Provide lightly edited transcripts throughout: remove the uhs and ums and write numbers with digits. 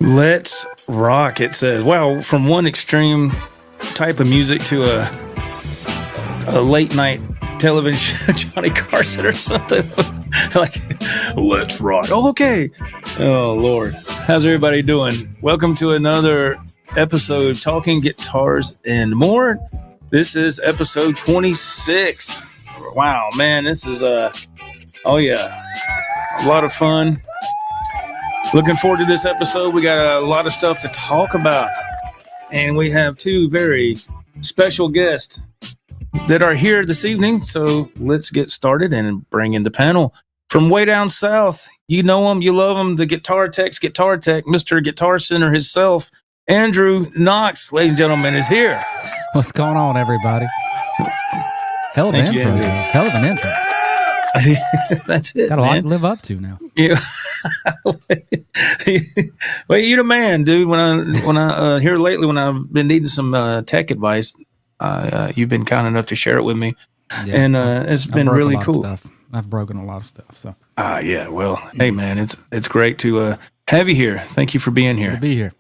Let's rock, it says. Wow, from one extreme type of music to a late night television show, Johnny Carson or something. Like, let's rock. Oh, okay. Oh, Lord. How's everybody doing? Welcome to another episode of Talking Guitars and More. This is episode 26. Wow, man, this is a lot of fun. Looking forward to this episode. We got a lot of stuff to talk about. And we have two very special guests that are here this evening. So let's get started and bring in the panel. From way down south, you know him, you love him, the guitar tech, Mr. Guitar Center himself, Andrew Knox, ladies and gentlemen, is here. What's going on, everybody? Hell of an intro. Hell of an intro. That's it. Got a lot to live up to now. Yeah. Well, you're the man, dude. When I here lately, when I've been needing some tech advice, you've been kind enough to share it with me, and it's been really cool. I've broken a lot of stuff. So. Yeah. Well, hey, man, it's great to have you here. Thank you for being here. Good to be here.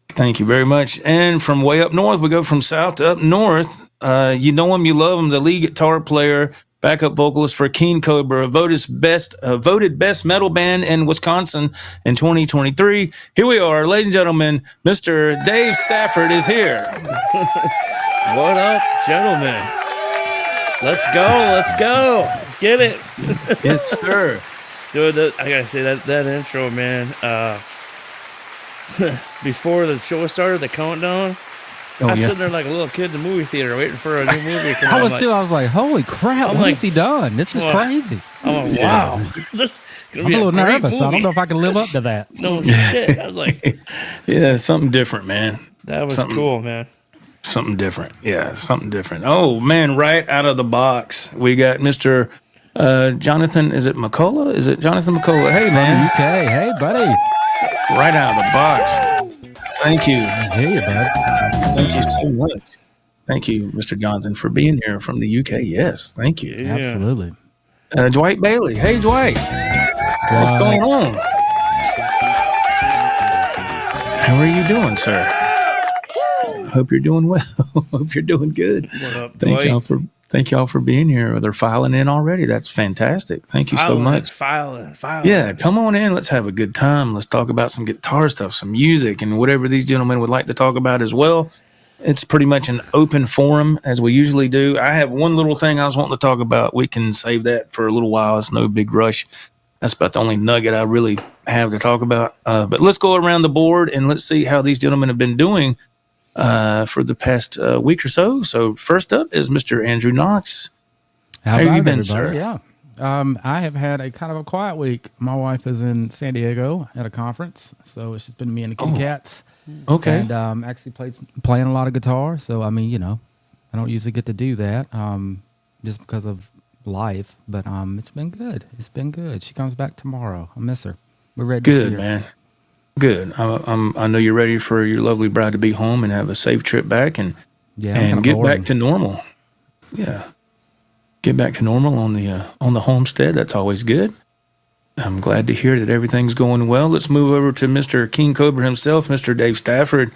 Thank you very much. And from way up north, we go from south to up north. You know him, you love him, the lead guitar player, backup vocalist for King Cobra, voted best metal band in Wisconsin in 2023. Here we are, ladies and gentlemen. Mr. Dave Stafford is here. What up, gentlemen? Let's go. Let's get it. Yes, sir. Dude, I gotta say that intro, man. Before the show started, the countdown. I was sitting there like a little kid in the movie theater waiting for a new movie to come out. I was like, holy crap, what has he done? This is crazy. I'm like, wow. I'm a little nervous. I don't know if I can live up to that. No shit. I was like, yeah, something different, man. That was cool, man. Something different. Yeah, something different. Oh, man, right out of the box, we got Mr. Jonathan, is it McCullough? Is it Jonathan McCullough? Hey, man. UK. Hey, buddy. Right out of the box. Thank you. I hear you, bud. Thank you so much. Thank you, Mr. Johnson, for being here from the UK. Yes, thank you. Yeah. Absolutely. Dwight Bailey. Hey, Dwight. What's going on? How are you doing, sir? Hope you're doing well. Hope you're doing good. What up, Thank y'all for being here. They're filing in already. That's fantastic. Thank you so much. Filing. Yeah, come on in. Let's have a good time. Let's talk about some guitar stuff, some music, and whatever these gentlemen would like to talk about as well. It's pretty much an open forum, as we usually do. I have one little thing I was wanting to talk about. We can save that for a little while. It's no big rush. That's about the only nugget I really have to talk about. But let's go around the board and let's see how these gentlemen have been doing for the past week or so. So first up is Mr. Andrew Knox. How have you been, sir? Yeah. I have had a kind of a quiet week. My wife is in San Diego at a conference, so it's just been me and the kitty cats. Okay. And actually playing a lot of guitar. So, I mean, I don't usually get to do that just because of life. But it's been good. It's been good. She comes back tomorrow. I miss her. We're ready to see her. Good, man. Good. I know you're ready for your lovely bride to be home and have a safe trip back and get back to normal. Yeah. Get back to normal on the homestead. That's always good. I'm glad to hear that everything's going well. Let's move over to Mr. King Cobra himself, Mr. Dave Stafford.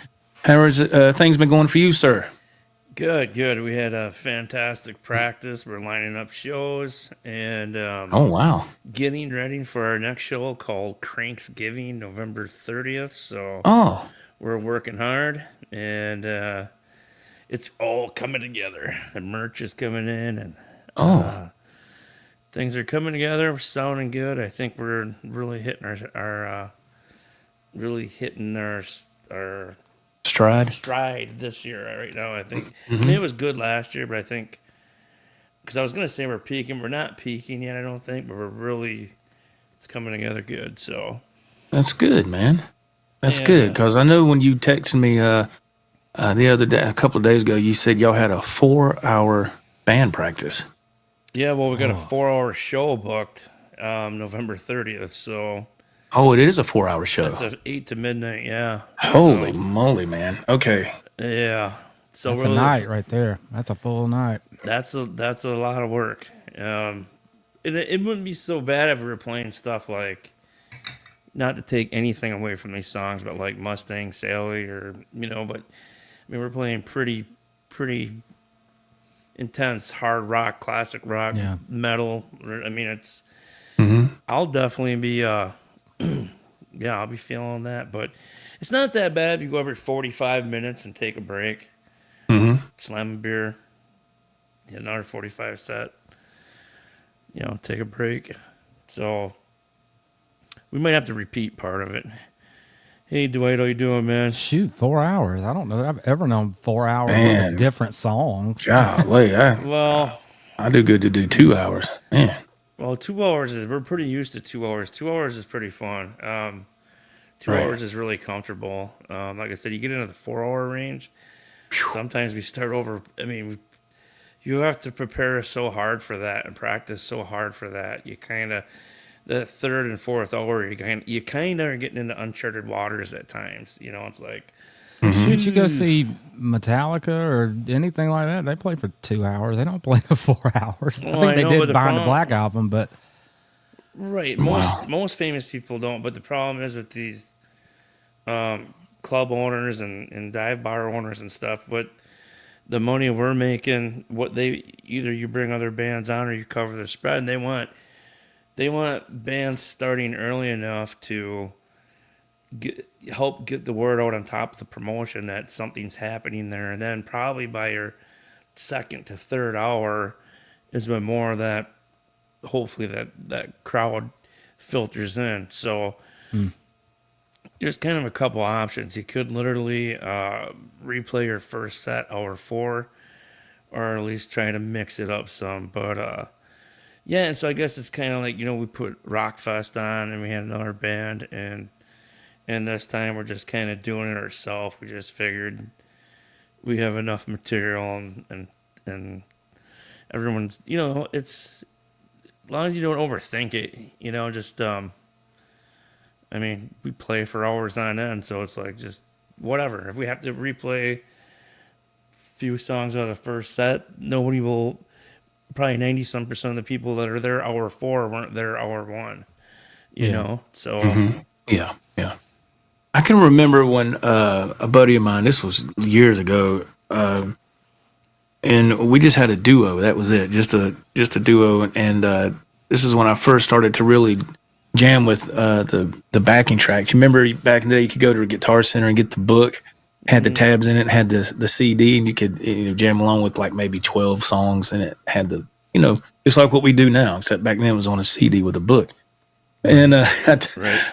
How has things been going for you, sir? Good. We had a fantastic practice. We're lining up shows and wow, getting ready for our next show called Cranksgiving, November 30th. So we're working hard and it's all coming together. The merch is coming in and things are coming together. We're sounding good. I think we're really hitting our stride this year right now. I think I mean, it was good last year, but I think because I was going to say we're peaking, we're not peaking yet, I don't think, but it's coming together good. So that's good, man. That's good because I know when you texted me the other day, a couple of days ago, you said y'all had a 4-hour band practice. Yeah, well, we got a 4-hour show booked November 30th, so. Oh, it is a 4-hour show. It's 8 to midnight, yeah. Holy moly, man. Okay. Yeah. So that's a night right there. That's a full night. That's a lot of work. It wouldn't be so bad if we were playing stuff like not to take anything away from these songs, but like Mustang Sally or, but I mean, we're playing pretty intense hard rock, classic rock, metal. I mean, it's, I'll definitely be, I'll be feeling that, but it's not that bad if you go every 45 minutes and take a break, slam a beer, get another 45 set, take a break. So we might have to repeat part of it. Hey, Dwight, how you doing, man? Shoot, 4 hours. I don't know that I've ever known 4 hours worth of different songs. Golly, I do good to do 2 hours. Man. Well, 2 hours we're pretty used to 2 hours. 2 hours is pretty fun. 2 hours is really comfortable. Like I said, you get into the 4 hour range. Sometimes we start over. I mean, you have to prepare so hard for that and practice so hard for that. You kind of, the third and fourth hour, you kind of are getting into uncharted waters at times. It's like, should you go see Metallica or anything like that? They play for 2 hours. They don't play for 4 hours. Well, I think they did Behind the Black album, but right, most famous people don't. But the problem is with these club owners and dive bar owners and stuff. But the money we're making, either you bring other bands on or you cover the spread, and they want bands starting early enough to help get the word out on top of the promotion that something's happening there. And then probably by your second to third hour is when more of that, hopefully that crowd filters in. So there's kind of a couple options. You could literally replay your first set, hour 4, or at least try to mix it up some. But yeah, and so I guess it's kind of like, we put Rockfest on and we had another band, and this time we're just kind of doing it ourselves. We just figured we have enough material and everyone's, it's, as long as you don't overthink it, just, I mean, we play for hours on end, so it's like just whatever. If we have to replay a few songs out of the first set, nobody will. Probably 90-some% of the people that are there hour 4 weren't there hour 1. You know, so yeah. I can remember when a buddy of mine. This was years ago, and we just had a duo. That was it, just a duo. And this is when I first started to really jam with the backing tracks. You remember back in the day, you could go to a Guitar Center and get the book. Had the tabs in it, had the CD, and you could jam along with like maybe 12 songs, and it had the, just like what we do now, except back then it was on a CD with a book. And I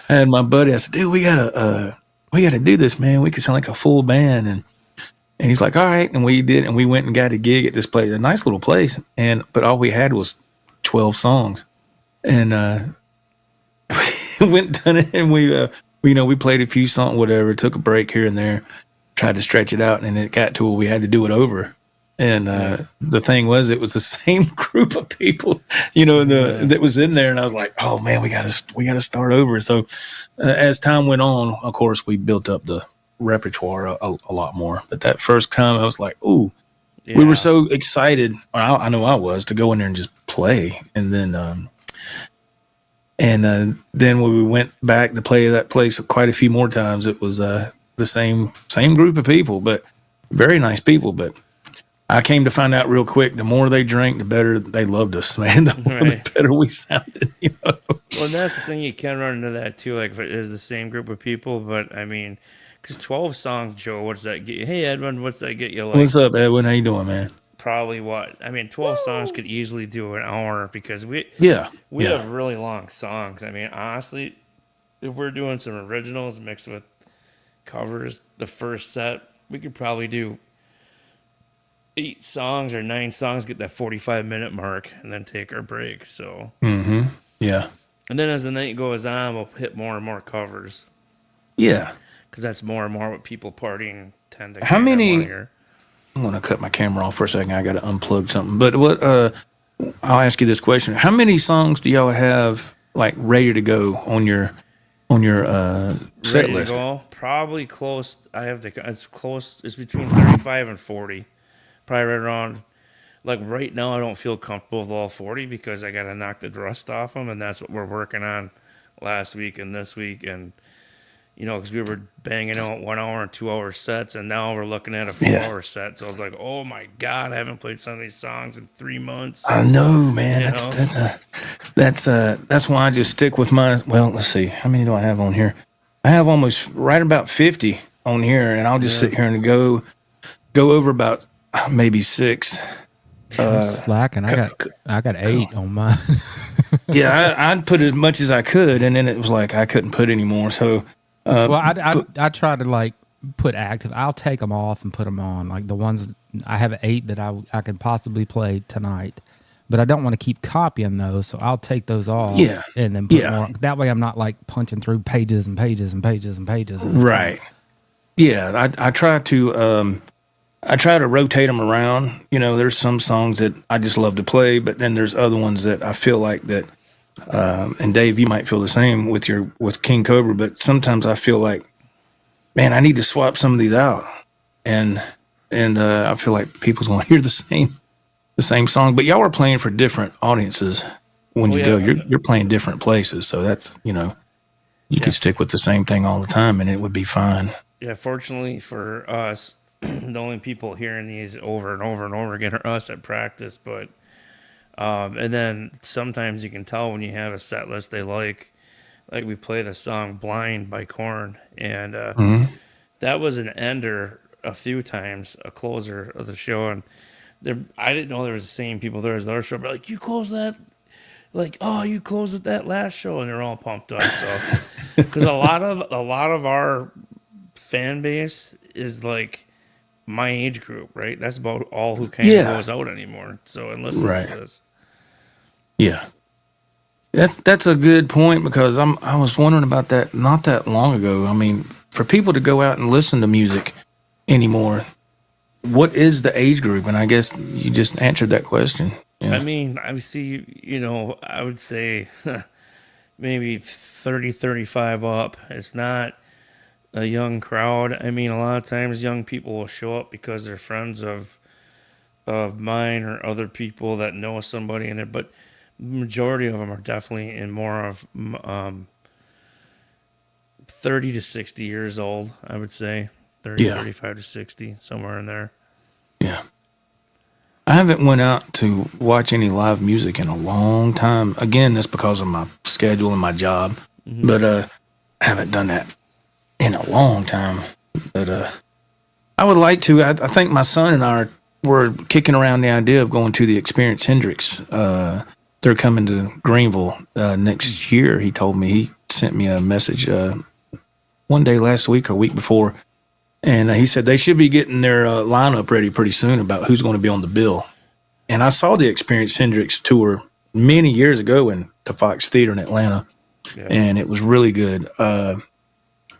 had my buddy, I said, dude, we gotta do this, man. We could sound like a full band. And he's like, all right. And we did, and we went and got a gig at this place, a nice little place. But all we had was 12 songs. And we went and done it, and we played a few songs, whatever, took a break here and there. Tried to stretch it out, and it got to where we had to do it over. And the thing was, it was the same group of people, that was in there. And I was like, oh man, we gotta start over. So as time went on, of course, we built up the repertoire a lot more. But that first time, I was like, ooh, we were so excited. I know I was, to go in there and just play. And then when we went back to play that place quite a few more times, it was the same group of people, but very nice people. But I came to find out real quick, the more they drank, the better they loved us, man. The better we sounded, Well, that's the thing. You can run into that too, like if it is the same group of people. But I mean, because 12 songs, Joe, what does that get you? Hey, Edwin, what's that get you? Like, what's up, Edwin? How you doing, man? Probably 12 songs could easily do an hour, because we have really long songs. I mean, honestly, if we're doing some originals mixed with covers, the first set, we could probably do 8 songs or 9 songs, get that 45-minute mark, and then take our break. So yeah. And then as the night goes on, we'll hit more and more covers. Yeah, because that's more and more what people partying tend to. How many? I'm gonna cut my camera off for a second. I got to unplug something. But what? I'll ask you this question: how many songs do y'all have like ready to go on your set list? Probably close. It's close. It's between 35 and 40. Probably right around. Like right now, I don't feel comfortable with all 40 because I got to knock the rust off them, and that's what we're working on last week and this week, and because we were banging out 1 hour and 2 hour sets, and now we're looking at a 4 hour set. So I was like, oh my God, I haven't played some of these songs in 3 months. I know, man. That's why I just stick with my. Well, let's see, how many do I have on here? I have almost right about 50 on here, and I'll just sit here and go over about maybe 6. I'm slacking. I got 8 on mine. Yeah, I'd put as much as I could, and then it was like I couldn't put any more. So. Well, I try to like put active. I'll take them off and put them on. Like the ones I have 8 that I can possibly play tonight, but I don't want to keep copying those, so I'll take those off. Yeah, and then put more. That way, I'm not like punching through pages and pages and pages and pages. Right. Yeah, I try to rotate them around. There's some songs that I just love to play, but then there's other ones that I feel like that. And Dave, you might feel the same with King Cobra, but sometimes I feel like, man, I need to swap some of these out, and I feel like people's going to hear the same song. But y'all are playing for different audiences when you go. You're playing different places, so that's you could stick with the same thing all the time, and it would be fine. Yeah, fortunately for us, the only people hearing these over and over and over again are us at practice, but. And then sometimes you can tell when you have a set list they like we played a song "Blind" by Korn, and that was an ender a few times, a closer of the show, and I didn't know there was the same people there as the other show, but like, you closed that, like, oh, you closed with that last show, and they're all pumped up. So because a lot of our fan base is like my age group, right? That's about all who kind of goes out anymore. So and listens to this. Yeah, that's a good point, because I was wondering about that not that long ago. I mean, for people to go out and listen to music anymore, what is the age group? And I guess you just answered that question. Yeah. I mean, I see, I would say maybe 30, 35 up. It's not a young crowd. I mean, a lot of times young people will show up because they're friends of mine or other people that know somebody in it, but majority of them are definitely in more of 30 to 60 years old, I would say. 35 to 60, somewhere in there. Yeah. I haven't went out to watch any live music in a long time. Again, that's because of my schedule and my job. Mm-hmm. But I haven't done that in a long time. But I would like to. I think my son and I were kicking around the idea of going to the Experience Hendrix. They're coming to Greenville next year. He told me, he sent me a message one day last week or week before, and he said they should be getting their lineup ready pretty soon about who's going to be on the bill. And I saw the Experience Hendrix tour many years ago in the Fox Theater in Atlanta, and it was really good.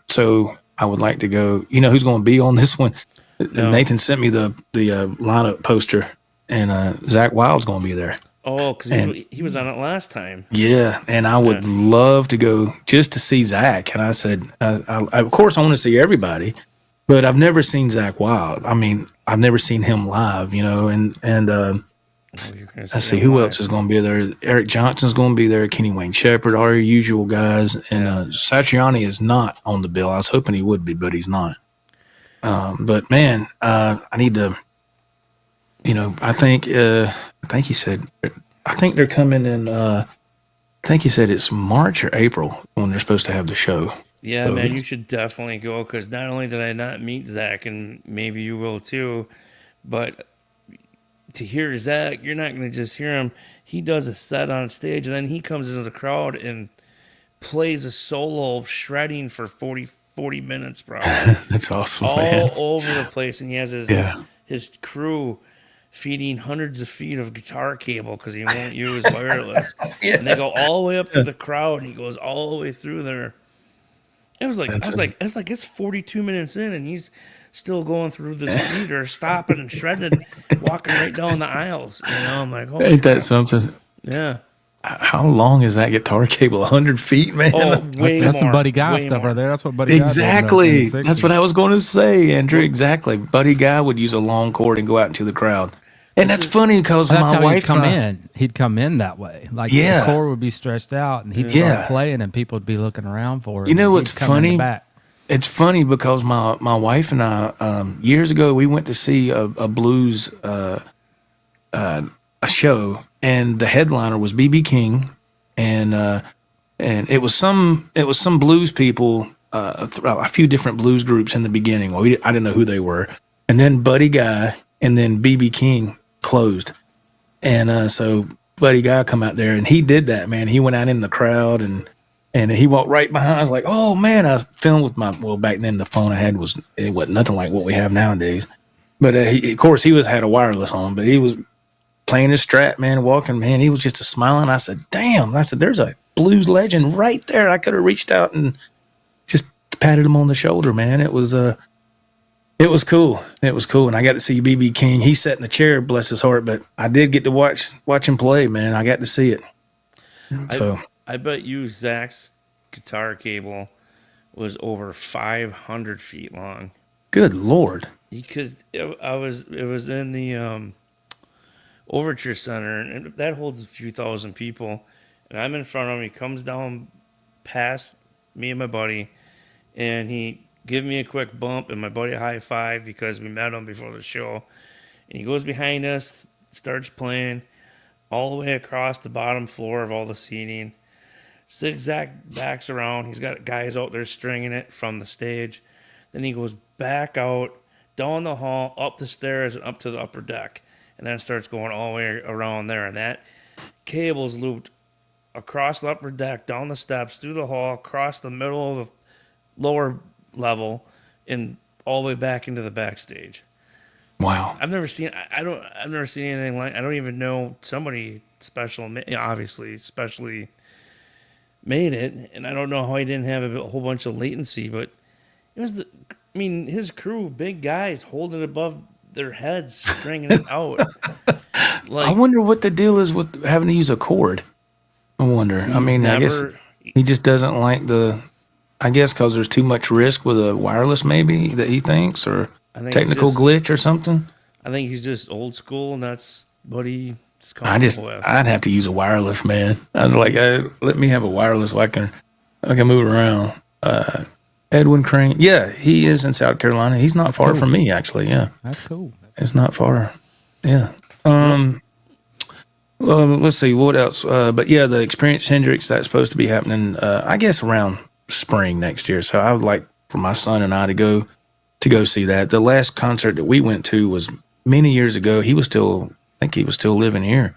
So I would like to go. You know who's going to be on this one? No. Nathan sent me the lineup poster, and Zakk Wylde's going to be there. Oh, because he was on it last time. Yeah, and I would love to go just to see Zakk. And I said, of course, I want to see everybody, but I've never seen Zakk Wylde. I mean, I've never seen him live, you know. And let's see who else is going to be there. Eric Johnson's going to be there. Kenny Wayne Shepherd, our usual guys, and Satriani is not on the bill. I was hoping he would be, but he's not. But man, I need to. You know, I think he said, I think they're coming in, I think he said it's March or April when they're supposed to have the show. Yeah, so, man, you should definitely go, because not only did I not meet Zakk, and maybe you will too, but to hear Zakk, you're not going to just hear him. He does a set on stage, and then he comes into the crowd and plays a solo shredding for 40 minutes, bro. That's awesome, all over the place, and he has his crew feeding hundreds of feet of guitar cable because he won't use wireless. And they go all the way up to the crowd, and he goes all the way through there. It's 42 minutes in, and he's still going through this theater, stopping and shredding, walking right down the aisles. You know, I'm like, ain't that something? Yeah. How long is that guitar cable? 100 feet, man. Oh, that's some Buddy Guy stuff right there. That's what Buddy Guy did exactly. That's what I was going to say, Andrew. Exactly. Buddy Guy would use a long cord and go out into the crowd And that's funny because that's my how wife he'd come in that way. Like the chord would be stretched out and he'd start playing and people would be looking around for it. You know what's funny? It's funny because my wife and I, years ago, we went to see a blues a show, and the headliner was B.B. King, and it was some blues people, a few different blues groups in the beginning. Well, I didn't know who they were, and then Buddy Guy, and then B.B. King closed, and so Buddy Guy come out there, and he did that, man. He went out in the crowd and he walked right behind. I was like, oh man, I was filming with back then the phone I had wasn't nothing like what we have nowadays. But of course he had a wireless on, but he was playing his Strat, man, walking, man. He was just smiling. I said, damn. I said, there's a blues legend right there. I could have reached out and just patted him on the shoulder, man. It was cool. It was cool. And I got to see B.B. King. He sat in the chair, bless his heart, but I did get to watch him play, man. I got to see it. So I bet you Zach's guitar cable was over 500 feet long. Good Lord. Because it was in the Overture Center, and that holds a few thousand people. And I'm in front of him. He comes down past me and my buddy, and he give me a quick bump, and my buddy a high five because we met him before the show. And he goes behind us, starts playing all the way across the bottom floor of all the seating. Zigzag backs around. He's got guys out there stringing it from the stage. Then he goes back out, down the hall, up the stairs, and up to the upper deck. And then starts going all the way around there. And that cable's looped across the upper deck, down the steps, through the hall, across the middle of the lower level, and all the way back into the backstage. Wow. I've never seen anything like. I don't even know somebody special, obviously, especially made it, and I don't know how he didn't have a whole bunch of latency, but it was his crew, big guys holding it above their heads, stringing it out. I wonder what the deal is with having to use a cord. I wonder. I guess he just doesn't like I guess because there's too much risk with a wireless, maybe, that he thinks, or technical glitch or something. I think he's just old school, and that's what he's comfortable with. I'd have to use a wireless, man. I was like, let me have a wireless so I can move around. Edwin Crane, yeah, he is in South Carolina. He's not far from me, actually. Yeah, that's cool. It's not far. Yeah. Let's see what else. But yeah, the Experience Hendrix, that's supposed to be happening. I guess around spring next year. So I would like for my son and I to go see that. The last concert that we went to was many years ago. I think he was still living here,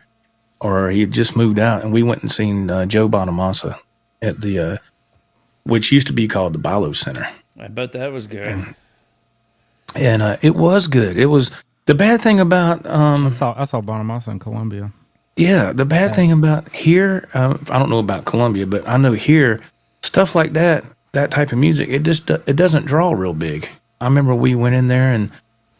or he had just moved out, and we went and seen Joe Bonamassa at the which used to be called the Bilo Center. I bet that was good. And it was good. It was the bad thing about I saw Bonamassa in Columbia. Yeah, the bad thing about here, I don't know about Columbia, but I know here stuff like that type of music, it doesn't draw real big. I remember we went in there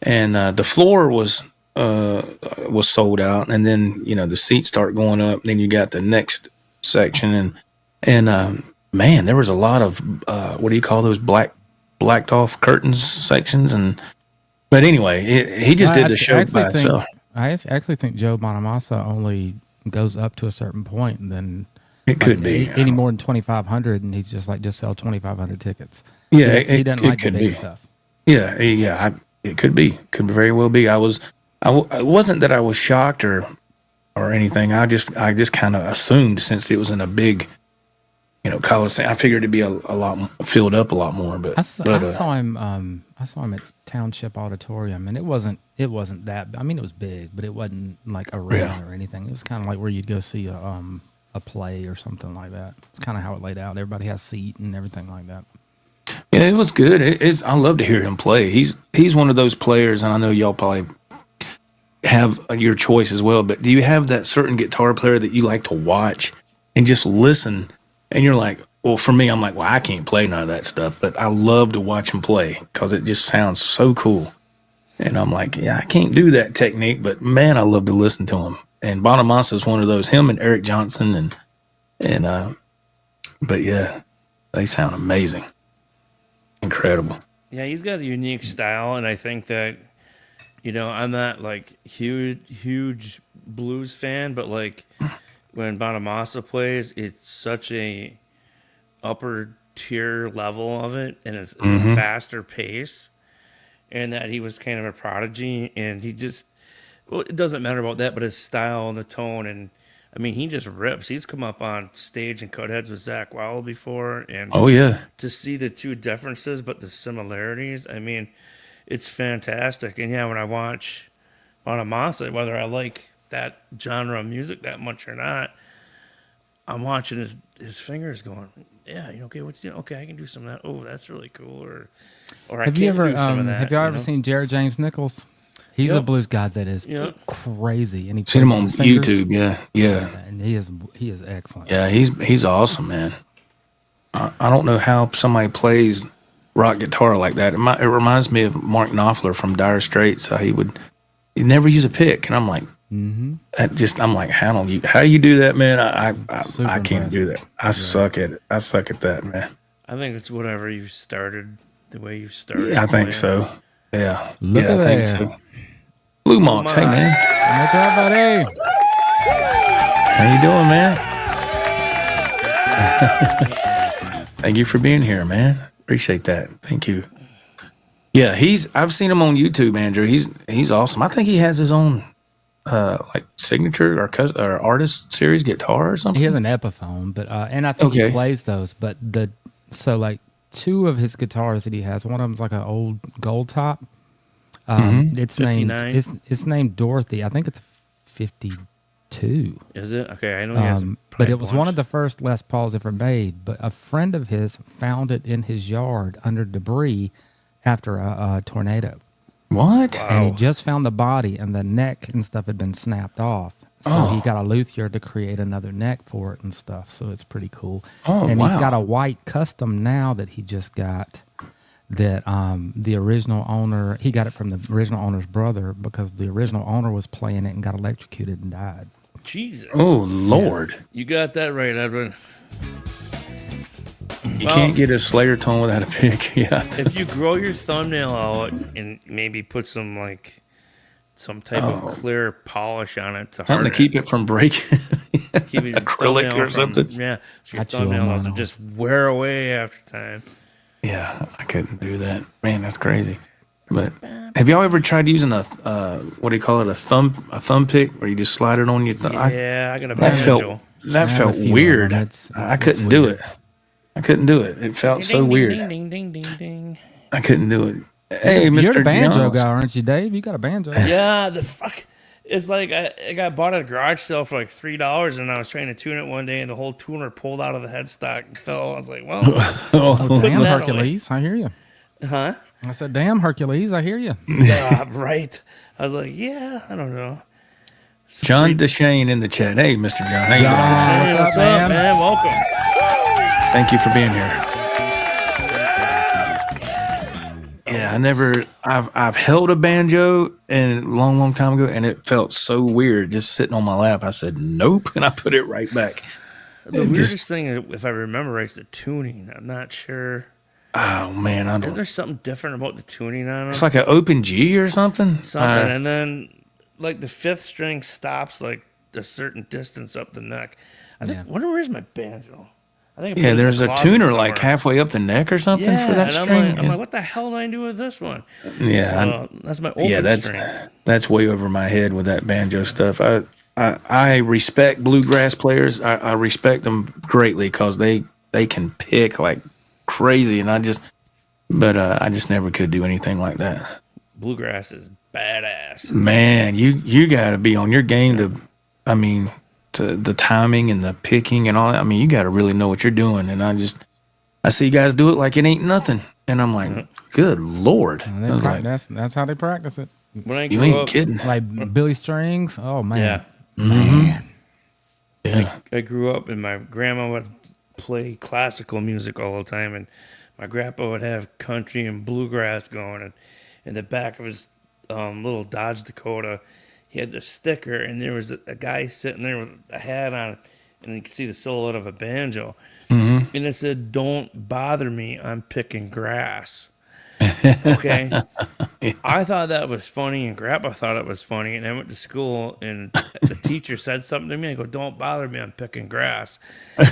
and the floor was sold out, and then the seats start going up. Then you got the next section, and man, there was a lot of what do you call those blacked off curtains sections, but anyway, he just did the show by itself. I actually think Joe Bonamassa only goes up to a certain point, and then it could be any more than 2,500, and he's just sell 2,500 tickets. Yeah, he doesn't like the big stuff. Yeah, it could be, very well be. It wasn't that I was shocked or anything. I just kind of assumed, since it was in a big, Coliseum, I figured it'd be a lot filled up a lot more. But I saw him at Township Auditorium, and it wasn't that. I mean, it was big, but it wasn't like arena or anything. It was kind of like where you'd go see a play or something like that. It's kind of how it laid out. Everybody has a seat and everything like that. Yeah, it was good. I love to hear him play. He's one of those players, and I know y'all probably have your choice as well. But do you have that certain guitar player that you like to watch and just listen? And you're like, well, for me, I'm like, well, I can't play none of that stuff, but I love to watch him play because it just sounds so cool. And I'm like, yeah, I can't do that technique, but man, I love to listen to him. And Bonamassa is one of those. Him and Eric Johnson, but yeah, they sound amazing, incredible. Yeah, he's got a unique style, and I think that I'm not like huge blues fan, but like when Bonamassa plays, it's such a upper tier level of it, and it's a faster pace, and that he was kind of a prodigy, and he just, well, it doesn't matter about that, but his style and the tone, and I mean, he just rips. He's come up on stage and cut heads with Zach Wild before, and Oh yeah, to see the two differences, but the similarities, I mean, it's fantastic. And yeah, when I watch Bonamassa, whether I like that genre of music that much or not, I'm watching his fingers going, yeah, okay, what's okay, I can do some of that. Oh, that's really cool. Or I Have can't you ever do some of that. have y'all ever seen Jared James Nichols? He's a blues guy that is crazy, and he seen him on plays fingers. YouTube. Yeah, and he is excellent. yeah. He's awesome, man. I don't know how somebody plays rock guitar like that. It reminds me of Mark Knopfler from Dire Straits. He'd never use a pick, and I'm like, I'm like, how you do that, man? I can't do that. I suck at it. I suck at that, man. I think it's whatever you started, the way you started. Yeah, I think so. Yeah, Look at I think that. so. Blue Mox, hey man, What's up, buddy? how you doing, man? Thank you for being here, man. Appreciate that. Thank you. Yeah, I've seen him on YouTube, Andrew. He's awesome. I think he has his own like signature or artist series guitar or something. He has an Epiphone, but and I think he plays those. But like two of his guitars that he has, one of them's like an old gold top. It's 59? it's named Dorothy. I think it's 52. Is it? Okay, I know he has a but it was one of the first Les Pauls ever made. But a friend of his found it in his yard under debris after a tornado. What? Wow. And he just found the body, and the neck and stuff had been snapped off. So he got a luthier to create another neck for it and stuff. So it's pretty cool. Oh, and wow. he's got a white custom now that he just got. That the original owner, he got it from the original owner's brother because the original owner was playing it and got electrocuted and died. Jesus. Oh Lord. You got that right, Edwin. You can't get a Slayer tone without a pick. Yeah. If you grow your thumbnail out and maybe put some type of clear polish on it to Something to keep it from breaking. keep your Acrylic or something. Yeah, so your I chill thumbnail mine doesn't off. just wear away after time. Yeah, I couldn't do that. Man, that's crazy. But have y'all ever tried using a what do you call it? A thumb pick where you just slide it on your thumb? Yeah, I got a That banjo. felt weird. I couldn't do it. I couldn't do it. It felt so weird. Ding, ding, ding, ding, ding. I couldn't do it. Hey, You're Mr. a banjo Jones. guy, aren't you, Dave? You got a banjo. Yeah, the fuck. It's like I got bought at a garage sale for like $3, and I was trying to tune it one day, and the whole tuner pulled out of the headstock and fell. I was like, well, Damn, that Hercules. I hear you. huh? I said, damn, Hercules. I hear you. Yeah, right. I was like, yeah, I don't know. John DeShane in the chat. Hey, Mr. John. How you doing? Hey, what's up, man? Welcome. Thank you for being here. Yeah, I've held a banjo and a long time ago, and it felt so weird just sitting on my lap. I said, nope, and I put it right back. The weirdest thing, if I remember right, is the tuning. I'm not sure. Oh, man. Isn't there something different about the tuning on it? It's like an open G or something. And then like the fifth string stops like a certain distance up the neck. I think. Wonder where's my banjo? I think. I put it in there's the a closet tuner somewhere. like halfway up the neck or something Yeah, for that and string. I'm like, what the hell did I do with this one? Yeah, So, that's my open string. that's way over my head with that banjo stuff. I respect bluegrass players. I respect them greatly because they can pick like crazy, and I just never could do anything like that. Bluegrass is badass. Man, you got to be on your game to the timing and the picking and all that. I mean, you got to really know what you're doing. And I see guys do it like it ain't nothing, and I'm like, good Lord. And I was like, that's how they practice it. When I you grew ain't up, kidding. Like Billy Strings. Oh, man. yeah, Man. Yeah. I grew up and my grandma would play classical music all the time, and my grandpa would have country and bluegrass going, and in the back of his little Dodge Dakota, he had the sticker, and there was a guy sitting there with a hat on, and you could see the silhouette of a banjo, and it said, "Don't bother me, I'm picking grass." Okay. I thought that was funny, and Grandpa thought it was funny, and I went to school, and the teacher said something to me. I go, "Don't bother me, I'm picking grass."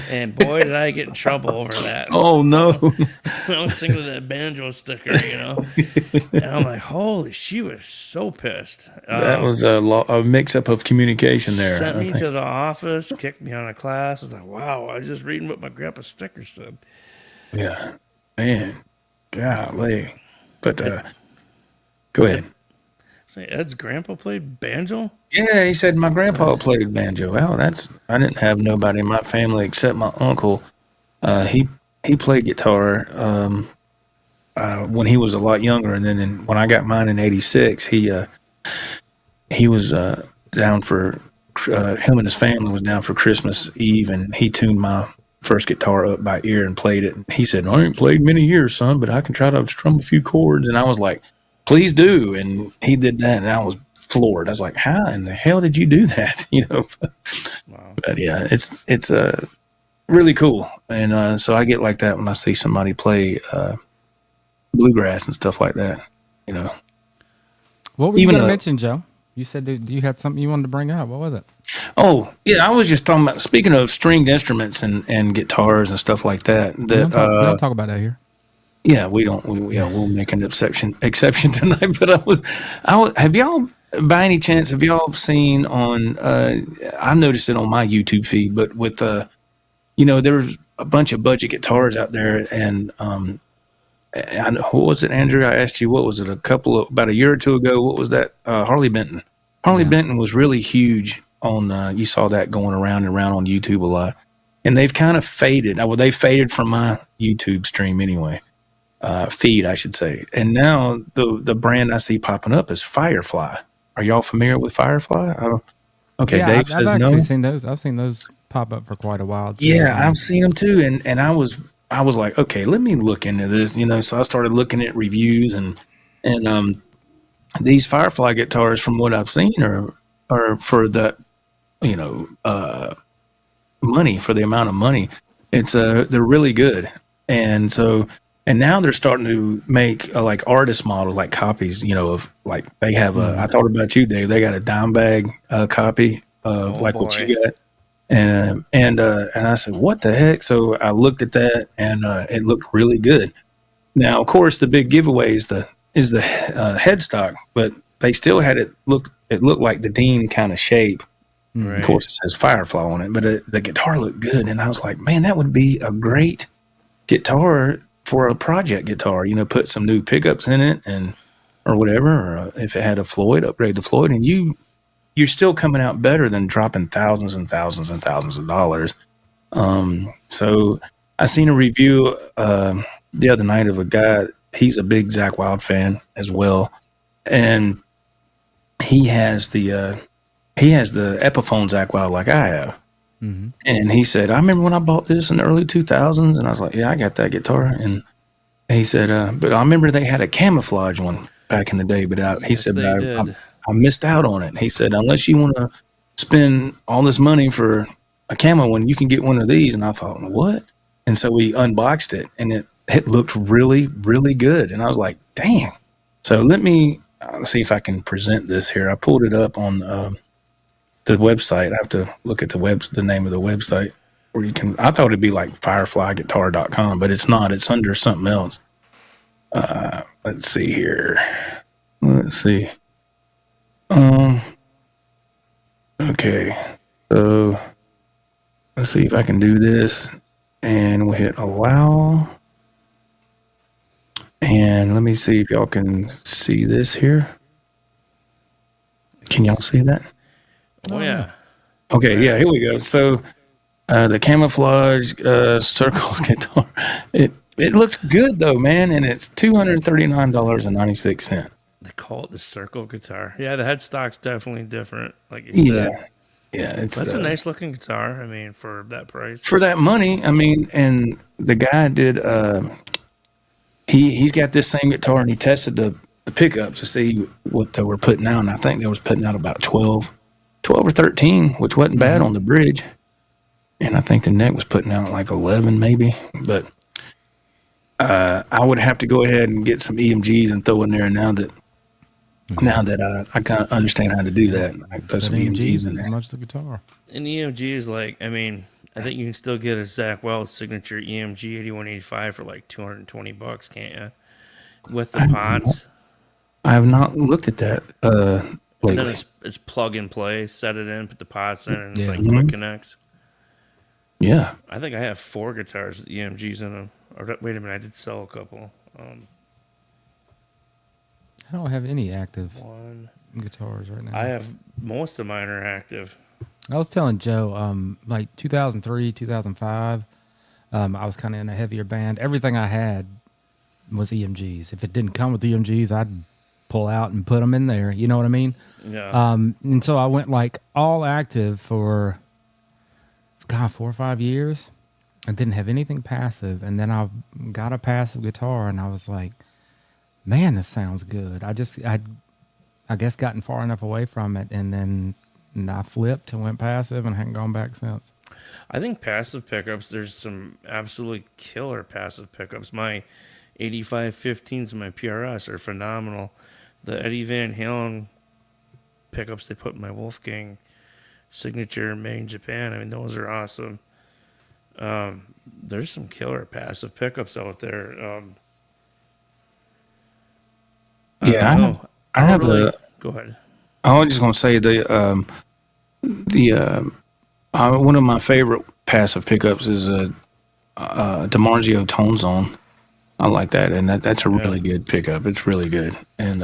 And boy, did I get in trouble over that. Oh, no. I was thinking of that banjo sticker, and I'm like, holy, she was so pissed. That was a mix-up of communication there. Sent me to the office, kicked me out of class. I was like, wow, I was just reading what my grandpa's sticker said. Yeah, man, golly. But go ahead. Say, Ed's grandpa played banjo? Yeah, he said my grandpa played banjo. Well, I didn't have nobody in my family except my uncle. He played guitar when he was a lot younger, and then when I got mine in '86, he was down for him and his family was down for Christmas Eve, and he tuned my first guitar up by ear and played it. And he said, "I ain't played many years, son, but I can try to strum a few chords." And I was like, "Please do." And he did that, and I was floored. I was like, "How in the hell did you do that?" Wow. But yeah, it's really cool, and so I get like that when I see somebody play bluegrass and stuff like that. What were you going to mention, Joe? You said you had something you wanted to bring up. What was it? Oh, yeah, I was just talking about, speaking of stringed instruments and guitars and stuff like that. We don't talk about that here. Yeah, we'll make an exception tonight. But I was. Have y'all, by any chance, seen on? I noticed it on my YouTube feed, but with there's a bunch of budget guitars out there, and what was it, Andrew? I asked you, what was it? About a year or two ago. What was that? Harley Benton. Harley Benton was really huge on. You saw that going around and around on YouTube a lot, and they've kind of faded. Well, they faded from my YouTube stream anyway. Feed, I should say. And now the brand I see popping up is Firefly. Are y'all familiar with Firefly? Okay, yeah, Dave says no. I've seen those pop up for quite a while too. Yeah, I've seen them too, and I was like, okay, let me look into this. So I started looking at reviews, and these Firefly guitars, from what I've seen, are for the money, for the amount of money. It's they're really good, and so. And now they're starting to make like artist models, like copies, of like they have I thought about you, Dave. They got a dime bag copy of what you got, and I said, what the heck? So I looked at that, and it looked really good. Now, of course, the big giveaway is the headstock, but they still had it looked like the Dean kind of shape. Right. Of course, it says Firefly on it, but the guitar looked good, and I was like, man, that would be a great guitar for a project guitar, put some new pickups in it or whatever, or if it had a Floyd, upgrade the Floyd, and you're still coming out better than dropping thousands and thousands and thousands of dollars. So I seen a review the other night of a guy. He's a big Zakk Wylde fan as well, and he has the Epiphone Zakk Wylde like I have. Mm-hmm. And he said, I remember when I bought this in the early 2000s, and I was like, yeah, I got that guitar. And he said, but I remember they had a camouflage one back in the day, but I missed out on it. He said, unless you want to spend all this money for a camo one, you can get one of these. And I thought, what? And so we unboxed it, and it looked really, really good. And I was like, dang. So let me see if I can present this here. I pulled it up on the website. I have to look at the name of the website where you can. I thought it'd be like fireflyguitar.com, but it's not. It's under something else. Let's see here. Let's see. Okay. So let's see if I can do this, and we'll hit allow. And let me see if y'all can see this here. Can y'all see that? Oh, yeah. Okay, yeah, here we go. So the camouflage circle guitar, it looks good though, man, and it's $239.96. They call it the circle guitar. Yeah, the headstock's definitely different, like you said. Yeah, that's a nice looking guitar. I mean, for that price, for that money. I mean, and the guy did. He's got this same guitar, and he tested the pickups to see what they were putting out. And I think they was putting out about 12 or 13, which wasn't bad on the bridge. And I think the neck was putting out like 11 maybe. But I would have to go ahead and get some EMGs and throw in there now that I kind of understand how to do that. I throw some EMGs in there. As much as the guitar. And EMG is like, I mean, I think you can still get a Zach Wells signature EMG 8185 for like $220, can't you? With the pots. I have not looked at that lately. And then it's plug and play, set it in, put the pots in, and it's like quick connects. Yeah. I think I have 4 guitars with EMGs in them. Or wait a minute, I did sell a couple. I don't have any active guitars right now. I have most of mine are active. I was telling Joe, like 2003, 2005, I was kind of in a heavier band. Everything I had was EMGs. If it didn't come with EMGs, I'd pull out and put them in there. You know what I mean? Yeah. And so I went like all active for, 4 or 5 years. I didn't have anything passive. And then I got a passive guitar and I was like, man, this sounds good. I guess gotten far enough away from it. And then I flipped and went passive and haven't gone back since. I think passive pickups, there's some absolutely killer passive pickups. My 8515s and my PRS are phenomenal. The Eddie Van Halen pickups they put in my Wolfgang signature made in Japan, I mean, those are awesome. There's some killer passive pickups out there. I have really, go ahead. I was just going to say one of my favorite passive pickups is a DiMarzio Tone Zone. I like that, and that's a really good pickup. It's really good, and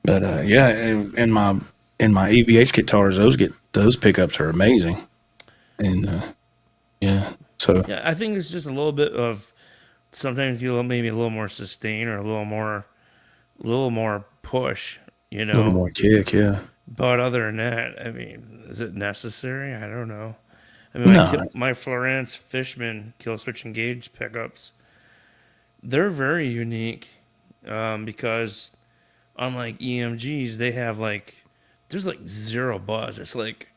in my EVH guitars, those pickups are amazing, and so I think it's just a little bit of sometimes maybe a little more sustain or a little more push, you know, a little more kick, yeah. But other than that, I mean, is it necessary? I don't know. I mean, my Florence Fishman kill switch engage pickups, they're very unique because unlike EMGs, they have there's zero buzz. It's like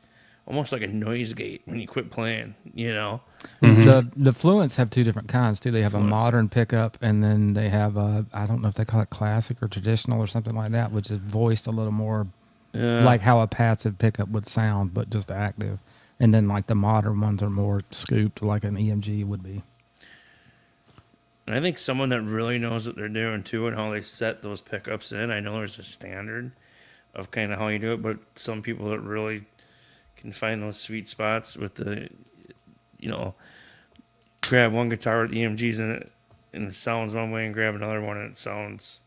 almost like a noise gate when you quit playing, you know? Mm-hmm. The Fluents have 2 different kinds too. They have a modern pickup and then they have I don't know if they call it classic or traditional or something like that, which is voiced a little more like how a passive pickup would sound, but just active. And then the modern ones are more scooped like an EMG would be. And I think someone that really knows what they're doing too and how they set those pickups in, I know there's a standard of kind of how you do it, but some people that really can find those sweet spots with the, grab one guitar with EMGs in it and it sounds one way and grab another one and it sounds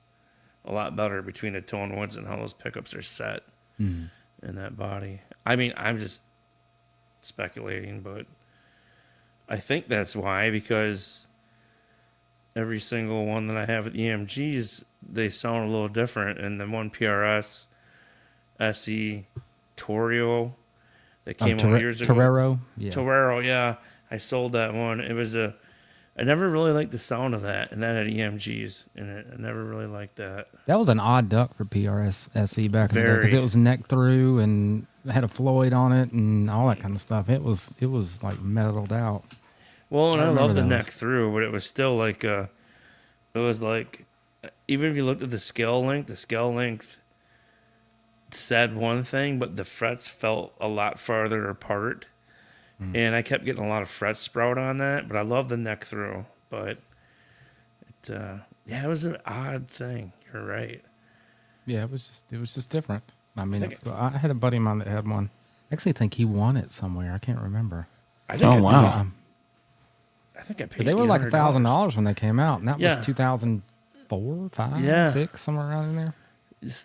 a lot better between the tone woods and how those pickups are set in that body. I mean, I'm just speculating, but I think that's why, because every single one that I have with EMGs, they sound a little different. And the one PRS SE Torrio that came out years ago. Torero, yeah. I sold that one. It was I never really liked the sound of that, and that had EMGs in it. I never really liked that. That was an odd duck for PRS SE back in the day because it was neck through and had a Floyd on it and all that kind of stuff. It was like metaled out. Well, and I love the neck through, but it was still it was like, even if you looked at the scale length said one thing, but the frets felt a lot farther apart. And I kept getting a lot of fret sprout on that, but I love the neck through. But it was an odd thing. You're right. Yeah, it was just different. I mean, I had a buddy of mine that had one. I actually think he won it somewhere. I can't remember. Wow. I think I paid. But they were like $1,000 when they came out, and that was 2004, 5, 6, somewhere around in there.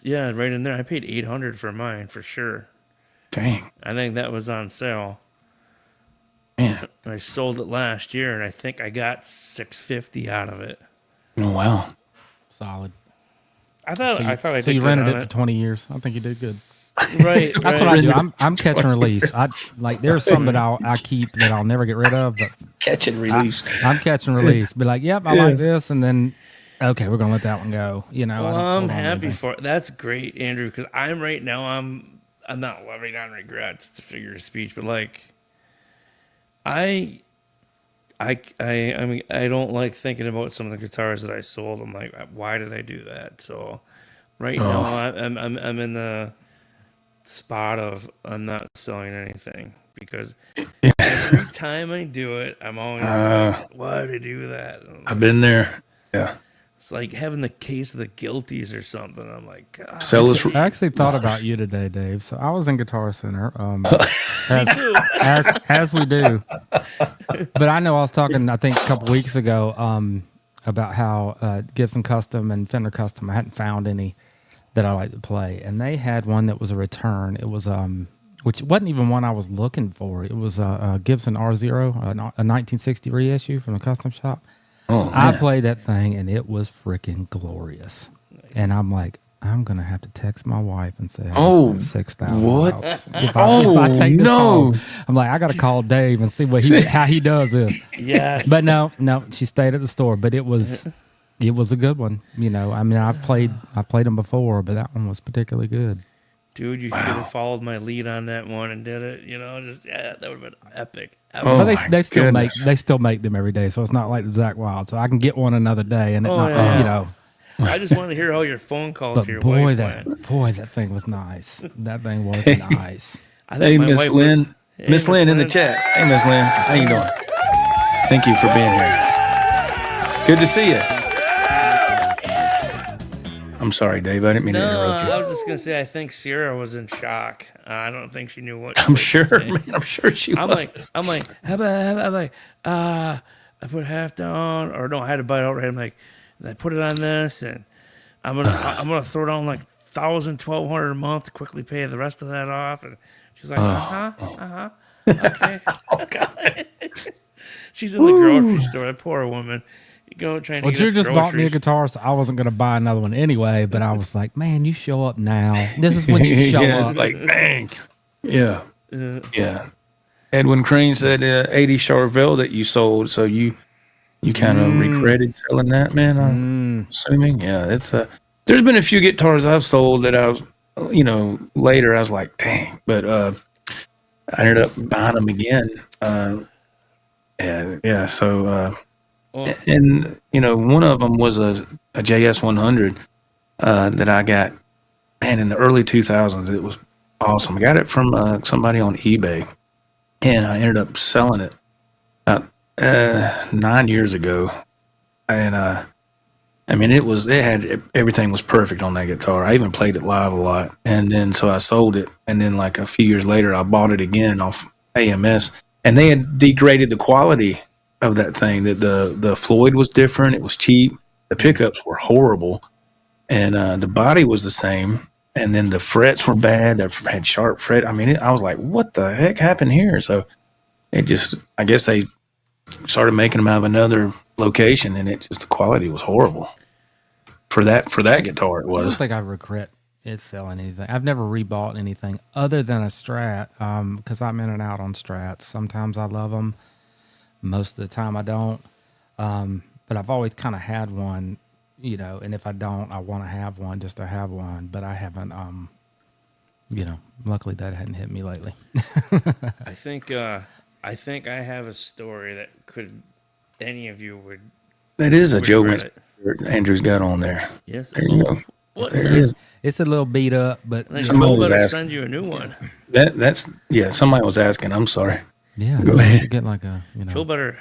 Yeah, right in there. I paid $800 for mine for sure. Dang. I think that was on sale. Man. I sold it last year, and I think I got $650 out of it. Oh, wow. Solid. I thought I did. So you rented it for 20 years. I think you did good. Right. That's what I do. I'm catch and release. There's some that I keep that I'll never get rid of. But catch and release. I'm catch and release. Be like, yep, I like this, and then okay, we're gonna let that one go. Well, I'm happy for it. That's great, Andrew. Because I'm right now. I'm not living on regrets. It's a figure of speech, but I I mean, I don't like thinking about some of the guitars that I sold. I'm like, why did I do that? So right now, I'm in the spot of I'm not selling anything because every time I do it, I'm always like, why did I do that? I've been there. Yeah. It's like having the case of the guilties or something. I'm like, God. I actually thought about you today, Dave. So I was in Guitar Center, as we do. But I know I was talking, I think, a couple weeks ago about how Gibson Custom and Fender Custom, I hadn't found any that I like to play, and they had one that was a return. It was which wasn't even one I was looking for. It was a Gibson R0, a 1960 reissue from the custom shop. Oh, I played that thing, and it was freaking glorious. Nice. And I'm like, I'm gonna have to text my wife and say, I spent $6,000. What? If I take this home, I'm like, I got to call Dave and see how he does this. Yes. But no, she stayed at the store. But it was a good one. You know, I mean, I've played them before, but that one was particularly good. Dude, you should have followed my lead on that one and did it. You know, that would have been epic. But they still make them every day, so it's not like the Zach Wild. So I can get one another day, and you know. I just want to hear all your phone calls to your wife. That thing was nice. That thing was nice. Hey, Miss Lynn. Miss Lynn in the chat. Hey, Miss Lynn. How you doing? Thank you for being here. Good to see you. I'm sorry, Dave. I didn't mean to interrupt you. I was just going to say, I think Sierra was in shock. I don't think she knew what I'm sure, man. I'm sure she was. I'm like, I put half down, or no, I had to buy it outright. I'm like, I put it on this, and I'm gonna throw down like $1,200 a month to quickly pay the rest of that off. And she's like, okay. Oh God. She's in the grocery store. That poor woman. You just bought me a guitar, so I wasn't gonna buy another one anyway. But I was like, man, you show up now. This is when you show up. It's like, bang. Yeah. Yeah. Edwin Crane said 80 Charvel that you sold, so you kind of regretted selling that, man, I'm assuming. Yeah, it's there's been a few guitars I've sold that I was, later I was like, dang, but I ended up buying them again. So one of them was a JS 100 that I got, man, in the early 2000s. It was awesome. I got it from somebody on eBay, and I ended up selling it about 9 years ago, and everything was perfect on that guitar. I even played it live a lot, and then so I sold it, and then like a few years later I bought it again off AMS, and they had degraded the quality of that thing. That the Floyd was different. It was cheap. The pickups were horrible, and the body was the same, and then the frets were bad. They had sharp fret. I mean, I was like, what the heck happened here? So I guess they started making them out of another location, and the quality was horrible for that guitar. It was. I don't think I regret selling anything. I've never rebought anything other than a Strat, because I'm in and out on Strats. Sometimes I love them, most of the time I don't. But I've always kind of had one, and if I don't, I want to have one just to have one. But I haven't, luckily that hadn't hit me lately. I think I have a story that any of you would. That is a Joe Wentz Andrew's got on there. Yes. There you go. There it is. It's a little beat up, but somebody was asking. Send you a new one. Somebody was asking. I'm sorry. Yeah. Go ahead. Get like a, Joe better.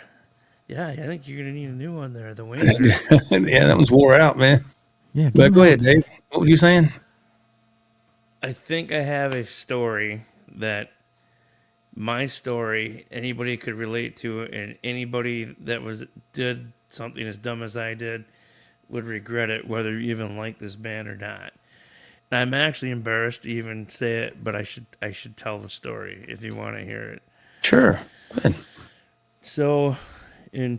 Yeah, I think you're gonna need a new one there. The Wayne. Yeah, that one's wore out, man. Yeah. But go ahead, Dave. What were you saying? I think I have a story that my story anybody could relate to, and anybody that did something as dumb as I did would regret it, whether you even like this band or not. And I'm actually embarrassed to even say it, but I should tell the story if you want to hear it. Sure. Go ahead. So in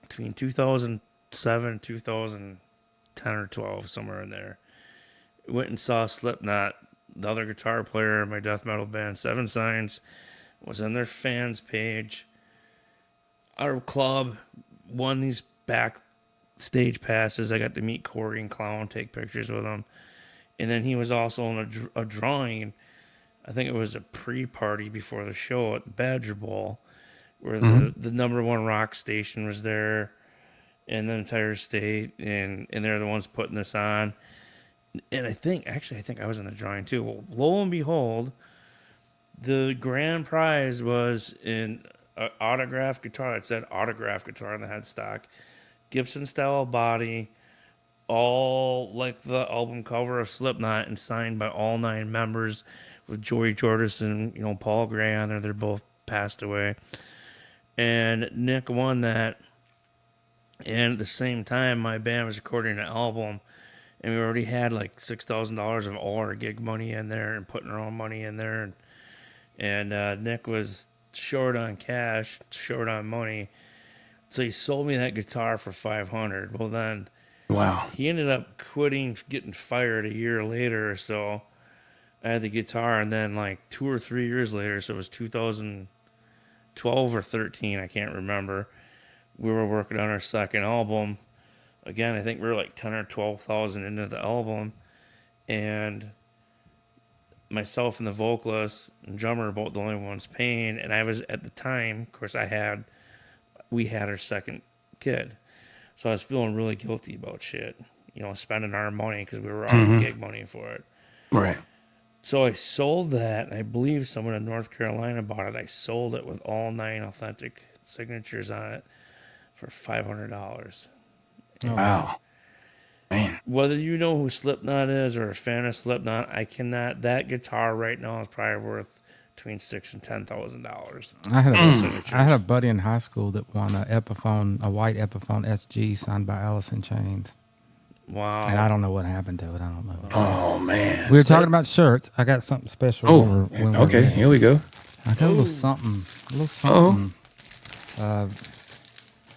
between 2007 2010 or 12, somewhere in there, went and saw Slipknot. The other guitar player in my death metal band, Seven Signs, was on their fans page. Our club won these backstage passes. I got to meet Corey and Clown, take pictures with him. And then he was also on a drawing I think it was a pre-party before the show at the Badger Bowl, where the number one rock station was there in the entire state, and they're the ones putting this on. And I think I was in the drawing too. Well, lo and behold, the grand prize was an autographed guitar. It said autographed guitar on the headstock, Gibson style body, all like the album cover of Slipknot, and signed by all 9 members, with Joey Jordison, Paul Gray on there. They're both passed away. And Nick won that. And at the same time, my band was recording an album, and we already had like $6,000 of all our gig money in there and putting our own money in there. And Nick was short on cash, short on money. So he sold me that guitar for $500. Well, then wow, he ended up quitting, getting fired a year later or so. I had the guitar, and then like 2 or 3 years later, so it was 2012 or 13, I can't remember, we were working on our second album. Again, I think we were like 10 or 12,000 into the album, and myself and the vocalist and drummer were both the only ones paying. And I was, at the time, of course, we had our second kid, so I was feeling really guilty about shit, spending our money because we were all gig money for it. Right. So I sold that, and I believe someone in North Carolina bought it. I sold it with all 9 authentic signatures on it for $500. Wow. Man. Whether you know who Slipknot is or a fan of Slipknot, I cannot. That guitar right now is probably worth between $6,000 and $10,000. I had a buddy in high school that won a white Epiphone SG signed by Alice in Chains. Wow. And I don't know what happened to it. I don't know. Oh, man. We were talking about shirts. I got something special. Okay. Here we go. I got a little something.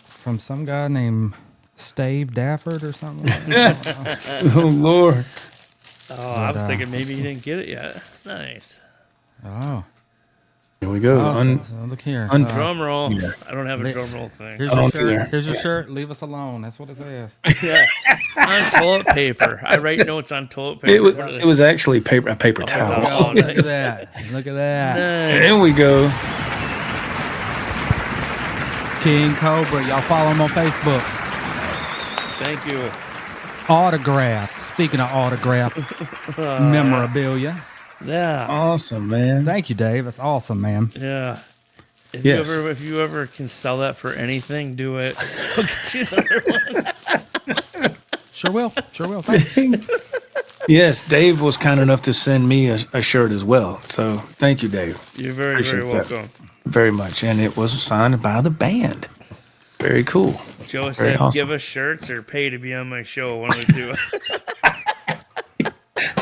From some guy named Stave Dafford or something like that. Oh, Lord. Oh, I was thinking maybe you didn't get it yet. Nice. Oh. Here we go. So look here. Drum roll. Yeah. I don't have a drum roll thing. Here's your shirt. Leave us alone. That's what it says. Yeah. On toilet paper. I write notes on toilet paper. It was actually a paper towel. Oh, look at that. Look at that. Nice. There we go. King Cobra. Y'all follow him on Facebook. Thank you. Autographed. Speaking of autographed memorabilia. Yeah. Awesome, man. Thank you, Dave. That's awesome, man. Yeah. If you ever can sell that for anything, do it. Sure will. Thanks. Yes, Dave was kind enough to send me a shirt as well. So thank you, Dave. You're very, very welcome. Very much. And it was signed by the band. Very cool. Joe said, awesome. Give us shirts or pay to be on my show. One of the two.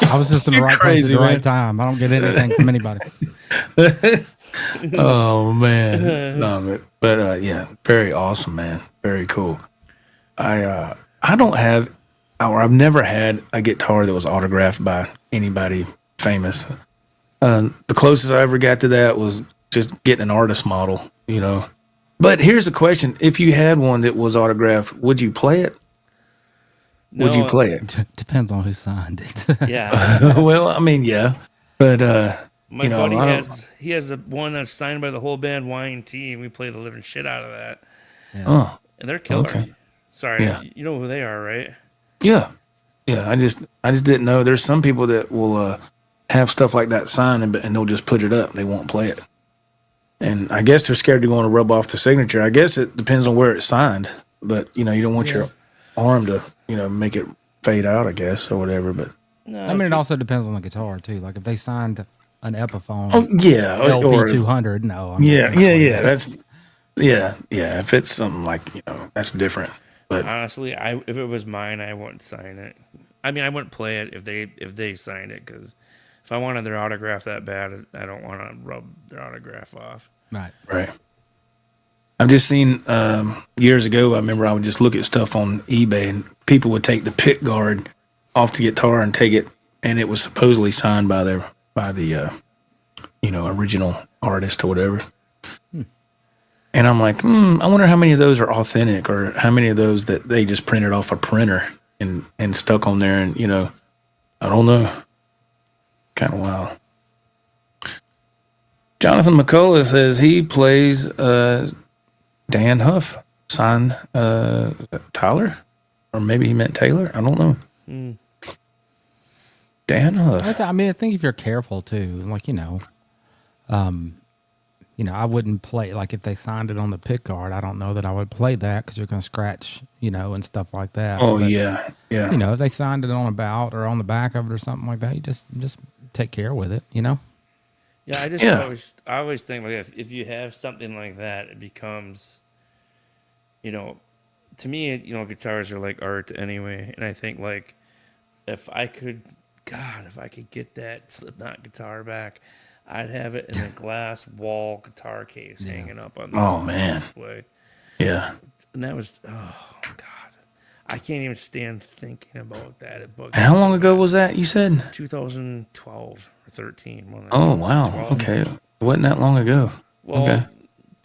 I was just in the right place at the right time. I don't get anything from anybody. Oh, man. Love it. But, yeah, very awesome, man. Very cool. I don't have, or I've never had a guitar that was autographed by anybody famous. The closest I ever got to that was just getting an artist model, But here's the question. If you had one that was autographed, would you play it? No, would you play it? Depends on who signed it. Yeah. Well, I mean, yeah. But, my buddy has one that's signed by the whole band, Y&T, and we play the living shit out of that. Yeah. Oh. And they're killer. Okay. Sorry, yeah. You know who they are, right? Yeah. Yeah, I just didn't know. There's some people that will have stuff like that signed and they'll just put it up. They won't play it. And I guess they're scared to go on to rub off the signature. I guess it depends on where it's signed. But, you don't want your arm to, make it fade out, I guess, or whatever. But no, I mean, it also depends on the guitar, too. Like, if they signed an Epiphone LP200, no. Yeah. That's, yeah. If it's something like, that's different. But honestly, if it was mine, I wouldn't sign it. I mean, I wouldn't play it if they signed it, because if I wanted their autograph that bad, I don't want to rub their autograph off. Right. I've just seen years ago, I remember I would just look at stuff on eBay and people would take the pick guard off the guitar and take it, and it was supposedly signed by the original artist or whatever. And I'm like, I wonder how many of those are authentic, or how many of those that they just printed off a printer and stuck on there, and I don't know. Kind of wild. Jonathan McCullough says he plays Dan Huff, signed Tyler, or maybe he meant Taylor. I don't know. Dan Huff. I mean, I think if you're careful too, like I wouldn't play, like if they signed it on the pick guard, I don't know that I would play that because you're going to scratch, and stuff like that. Oh, but, yeah. If they signed it on a bout or on the back of it or something like that, you just take care with it, Yeah, I always think like if you have something like that, it becomes, to me, guitars are like art anyway. And I think like if I could get that Slipknot guitar back, I'd have it in a glass wall guitar case hanging up on the display. Yeah. And that was, oh, God. I can't even stand thinking about that. And how long ago was that, you said? 2012 or 13. Oh, wow. 12. Okay. It wasn't that long ago. Well, okay.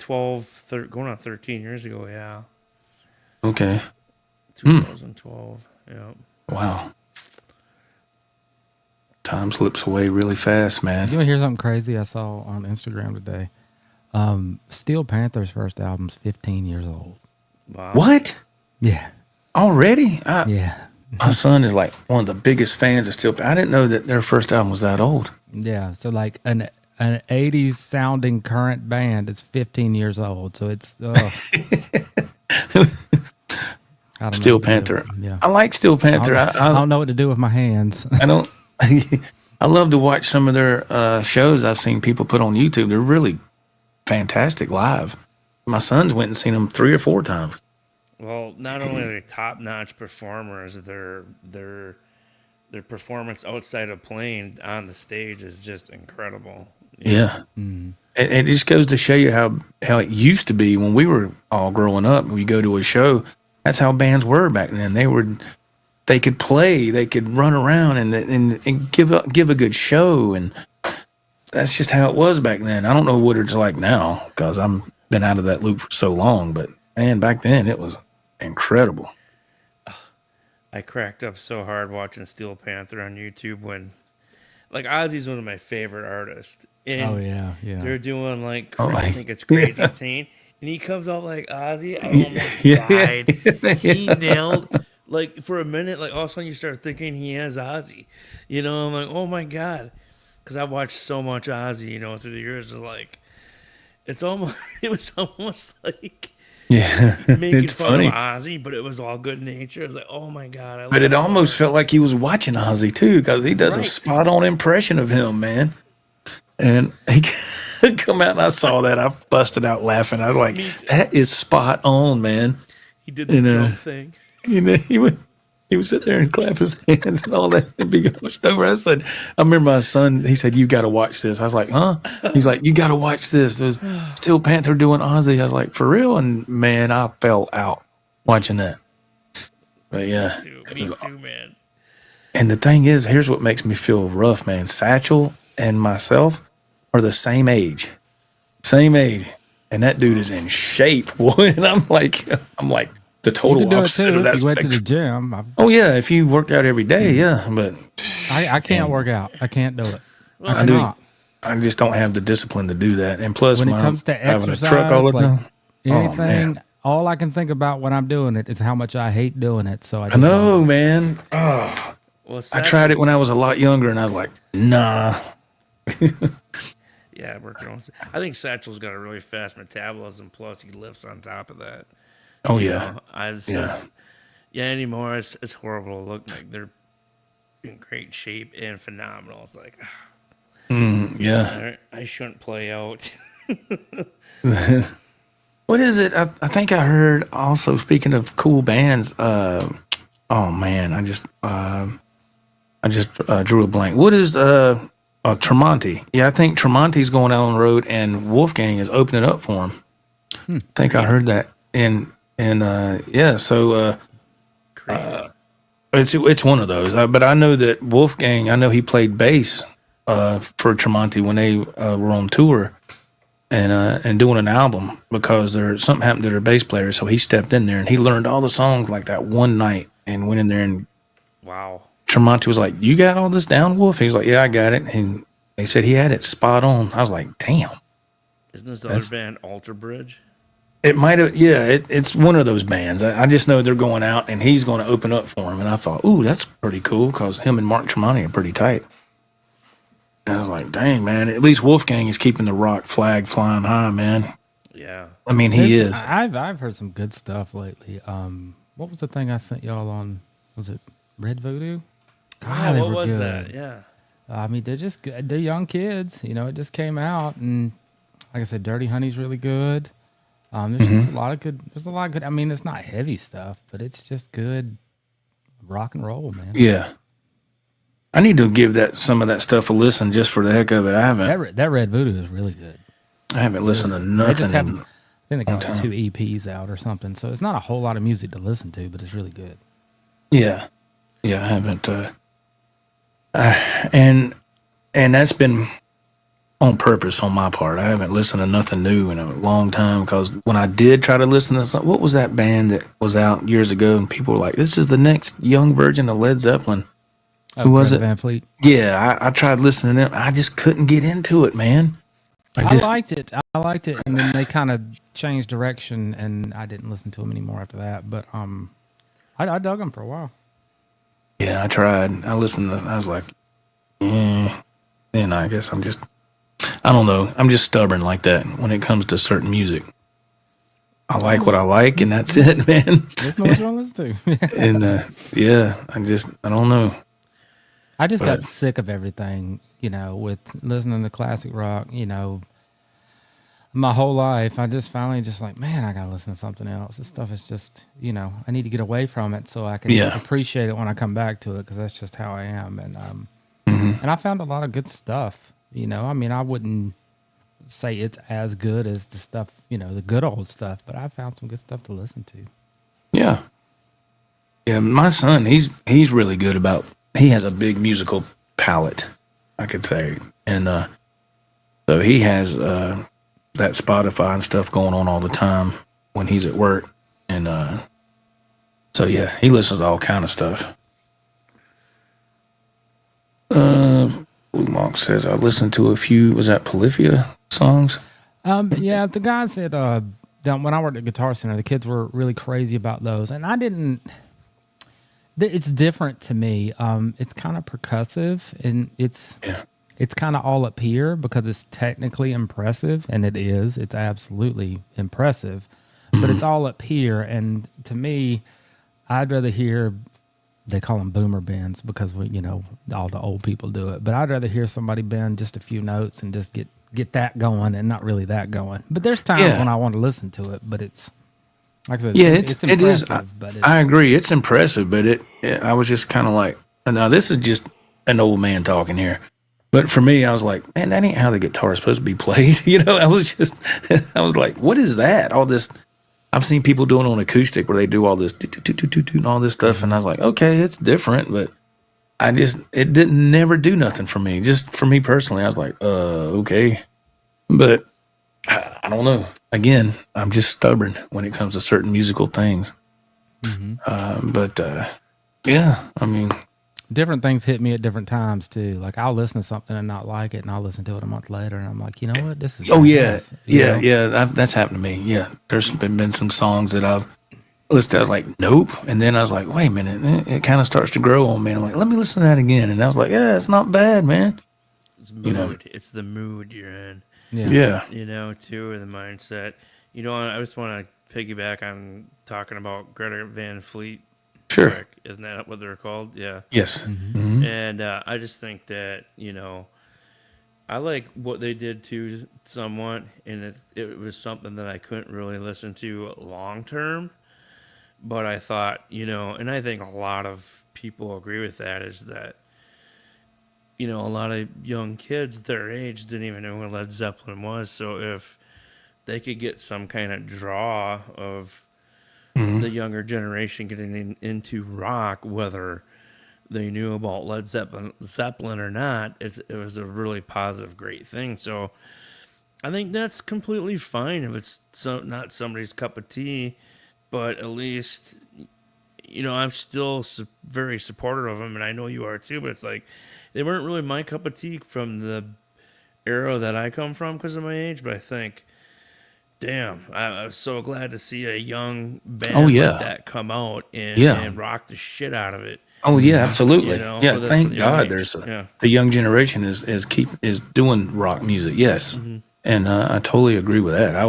going on 13 years ago, yeah. Okay. 2012, yeah. Wow. Time slips away really fast, man. You want to hear something crazy I saw on Instagram today? Steel Panther's first album's 15 years old. Wow. What? Yeah. Already? Yeah. My son is like one of the biggest fans of Steel Panther. I didn't know that their first album was that old. Yeah. So like an 80s sounding current band is 15 years old. So it's Steel Panther. Yeah. I like Steel Panther. I don't know what to do with my hands. I don't. I love to watch some of their shows I've seen people put on YouTube. They're really fantastic live. My son's went and seen them 3 or 4 times. Well, not only are they top-notch performers, their performance outside of playing on the stage is just incredible. Yeah. It just goes to show you how it used to be when we were all growing up. When you go to a show, that's how bands were back then. They could play, they could run around and give a good show, and that's just how it was back then. I don't know what it's like now because I've been out of that loop for so long, but man, back then it was incredible. I cracked up so hard watching Steel Panther on YouTube when, like, Ozzy's one of my favorite artists. And they're doing like, I think it's Crazy Teen, and he comes out like Ozzy. I almost died. He nailed. Like, for a minute, like, all of a sudden you start thinking he has Ozzy. I'm like, oh, my God. Because I've watched so much Ozzy, through the years. It was almost like making fun of Ozzy, but it was all good nature. I was like, oh, my God. But it almost felt like he was watching Ozzy, too, because he does a spot-on impression of him, man. And he come out, and I saw that. I busted out laughing. I was like, that is spot on, man. He did the jump thing. He would sit there and clap his hands and all that and be pushed over. I remember my son, he said, you got to watch this. I was like, huh? He's like, you got to watch this. There's Steel Panther doing Ozzy. I was like, for real? And man, I fell out watching that. But yeah. Me too, man. And the thing is, here's what makes me feel rough, man. Satchel and myself are the same age. And that dude is in shape, boy. And I'm like, the total opposite of that. If you went to the gym. Oh yeah, if you worked out every day, yeah. But I can't work out. I can't do it. I cannot. I just don't have the discipline to do that. And plus, when it comes to exercise, having a truck all the time, anything, all I can think about when I'm doing it is how much I hate doing it. So I know, man. Oh, well, I tried it when I was a lot younger, and I was like, nah. Yeah, working on. I think Satchel's got a really fast metabolism. Plus, he lifts on top of that. Oh yeah, anymore it's horrible to look like. They're in great shape and phenomenal. It's like, I shouldn't play out. What is it? I think I heard also, speaking of cool bands. Oh man, I just drew a blank. What is Tremonti? Yeah, I think Tremonti's going out on the road, and Wolfgang is opening up for him. I think I heard that. It's one of those. But I know that Wolfgang, I know he played bass for Tremonti when they were on tour and doing an album because something happened to their bass player. So he stepped in there and he learned all the songs like that one night and went in there and wow. Tremonti was like, "You got all this down, Wolf?" He's like, "Yeah, I got it." And they said he had it spot on. I was like, "Damn." Isn't this the other band, Alter Bridge? It might have, yeah. It's one of those bands. I just know they're going out, and he's going to open up for him. And I thought, ooh, that's pretty cool because him and Mark Tremonti are pretty tight. And I was like, dang, man. At least Wolfgang is keeping the rock flag flying high, man. Yeah. I mean, he is. I've heard some good stuff lately. What was the thing I sent y'all on? Was it Red Voodoo? God, what was that? Yeah. I mean, they're just good. They're young kids. You know, it just came out, and like I said, Dirty Honey's really good. There's just a lot of good. There's a lot of good. I mean, it's not heavy stuff, but it's just good rock and roll, man. Yeah. I need to give some of that stuff a listen just for the heck of it. I haven't. That Red Voodoo is really good. I haven't listened to nothing. I think they got like 2 EPs out or something, so it's not a whole lot of music to listen to, but it's really good. Yeah, I haven't. And that's been on purpose on my part. I haven't listened to nothing new in a long time because when I did try to listen to something, what was that band that was out years ago and people were like, this is the next young version of Led Zeppelin. Who was it? Van Fleet. Yeah, I tried listening to them. I just couldn't get into it, man. I liked it. And then they kind of changed direction and I didn't listen to them anymore after that. But I dug them for a while. Yeah, I tried. I listened to, I was like, and I guess I don't know. I'm just stubborn like that when it comes to certain music. I like what I like, and that's it, man. Listen to what you want to listen to. And I don't know. I just got sick of everything, you know, with listening to classic rock, you know, my whole life. I just finally like, man, I got to listen to something else. This stuff is just, you know, I need to get away from it so I can appreciate it when I come back to it because that's just how I am. And and I found a lot of good stuff, you know. I mean, I wouldn't say it's as good as the stuff, you know, the good old stuff, but I found some good stuff to listen to. Yeah. Yeah, my son, he's really good about, he has a big musical palette, I could say. And so he has that Spotify and stuff going on all the time when he's at work. And so, yeah, he listens to all kind of stuff. Blue Monk says, I listened to a few, was that Polyphia songs? Yeah, the guy said down when I worked at Guitar Center, the kids were really crazy about those. And I didn't... It's different to me. It's kind of percussive, and it's kind of all up here because it's technically impressive, and it is. It's absolutely impressive, but it's all up here. And to me, I'd rather hear. They call them boomer bends because all the old people do it. But I'd rather hear somebody bend just a few notes and just get that going, and not really that going. But there's times when I want to listen to it, but it's. Like I said, it's impressive, but I agree. It's impressive, but I was just kind of like, now this is just an old man talking here. But for me, I was like, man, that ain't how the guitar is supposed to be played. I was like, what is that? All this, I've seen people doing on acoustic where they do all this, and all this stuff. And I was like, okay, it's different, but it didn't never do nothing for me. Just for me personally, I was like, okay. But I don't know. Again, I'm just stubborn when it comes to certain musical things. Yeah, I mean, different things hit me at different times too. Like I'll listen to something and not like it, and I'll listen to it a month later, and I'm like, you know what, this is. That's happened to me. Yeah, there's been some songs that I've listened to. I was like, nope, and then I was like, wait a minute, it kind of starts to grow on me. And I'm like, let me listen to that again, and I was like, yeah, it's not bad, man. It's mood. It's the mood you're in. Yeah. Too, or the mindset. I just want to piggyback on talking about Greta Van Fleet. Sure. Quick. Isn't that what they're called? Yeah. Yes. Mm-hmm. And I just think that, I like what they did too somewhat, and it was something that I couldn't really listen to long term. But I thought, and I think a lot of people agree with that, is that a lot of young kids their age didn't even know what Led Zeppelin was. So if they could get some kind of draw of the younger generation getting into rock, whether they knew about Led Zeppelin or not, it was a really positive, great thing. So I think that's completely fine if it's not somebody's cup of tea, but at least, I'm still very supportive of them, and I know you are too, but it's like, they weren't really my cup of tea from the era that I come from because of my age, but I think, damn, I was so glad to see a young band like that come out and rock the shit out of it. Oh yeah, absolutely. You know, yeah, thank the God age. there's the young generation is doing rock music. Yes, and I totally agree with that. I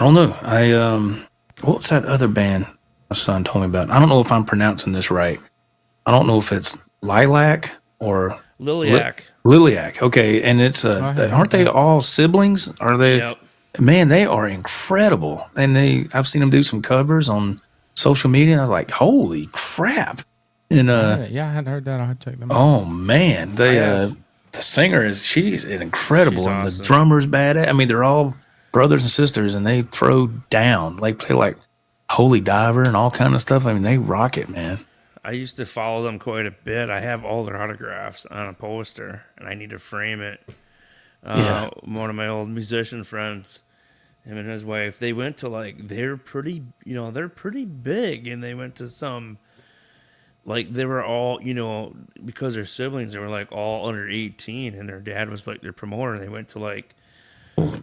don't know. What was that other band my son told me about? I don't know if I'm pronouncing this right. I don't know if it's Lilac or Liliac. Liliac. Okay, and it's aren't they all siblings? Are they? Yep. Man, they are incredible, and I've seen them do some covers on social media. And I was like, holy crap! And I hadn't heard that. I'll check them out. Oh man, the singer she's incredible, She's and awesome. the drummer's badass. I mean, they're all brothers and sisters, and they throw down. They play like Holy Diver and all kind of stuff. I mean, they rock it, man. I used to follow them quite a bit. I have all their autographs on a poster, and I need to frame it. One of my old musician friends, him and his wife, they went to they're pretty big, and they went to some, they were all, because they're siblings, they were all under 18, and their dad was their promoter. They went to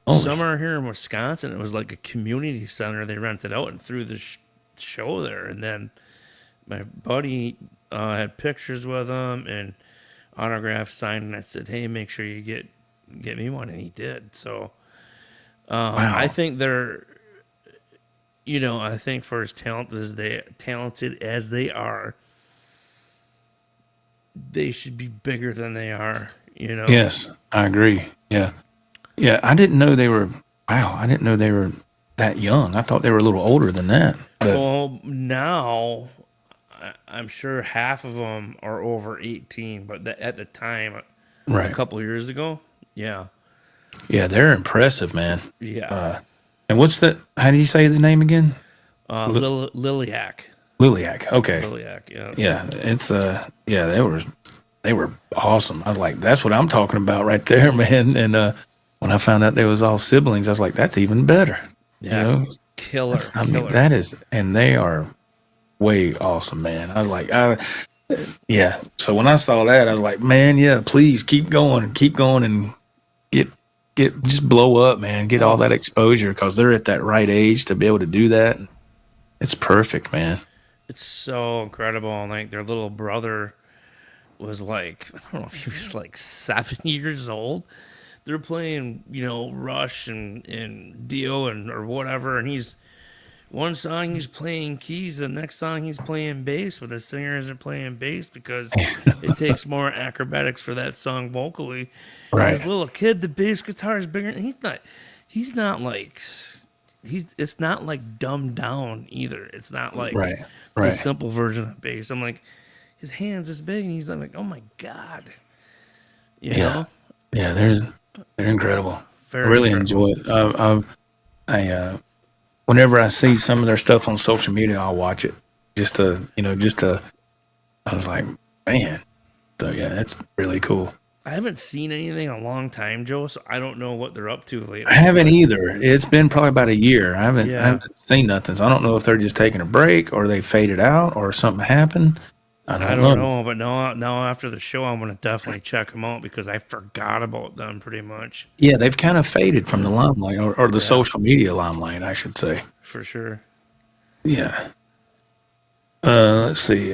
somewhere here in Wisconsin. It was a community center. They rented out and threw the show there, and then my buddy had pictures with them and autographs signed, and I said, hey, make sure you get me one, and he did. So wow. I think they're, I think for as talented as they are, they should be bigger than they are, Yes, I agree. Yeah. I didn't know they were that young. I thought they were a little older than that. But. Well, now I'm sure half of them are over 18, but at the time, a couple of years ago, yeah, they're impressive, man. Yeah. And what's that? How do you say the name again? Liliac. Liliac. Okay. Liliac. Yeah. Yeah. It's they were awesome. I was like, that's what I'm talking about right there, man. And when I found out they was all siblings, I was like, that's even better. Yeah. Killer. I mean, that is, and they are way awesome, man. I was like, yeah. So when I saw that, I was like, man, yeah, please keep going and get just blow up, man. Get all that exposure because they're at that right age to be able to do that. It's perfect, man. It's so incredible. And their little brother was I don't know if he was 7 years old. They're playing, Rush and Dio or whatever, and one song he's playing keys, the next song he's playing bass, but the singer isn't playing bass because it takes more acrobatics for that song vocally. Right. This little kid, the bass guitar is bigger. And it's not dumbed down either. It's not the simple version of bass. I'm like, his hand's this big, and he's like, oh my God. You know? Yeah, they're incredible. Very I really incredible. enjoy it. Whenever I see some of their stuff on social media, I'll watch it. I was like, man. So yeah, that's really cool. I haven't seen anything in a long time, Joe, so I don't know what they're up to lately. I haven't either. It's been probably about a year. I haven't seen nothing. So I don't know if they're just taking a break or they faded out or something happened. I don't know. But now after the show, I'm going to definitely check them out because I forgot about them pretty much. Yeah, they've kind of faded from the limelight or the social media limelight, I should say. For sure. Yeah. Let's see.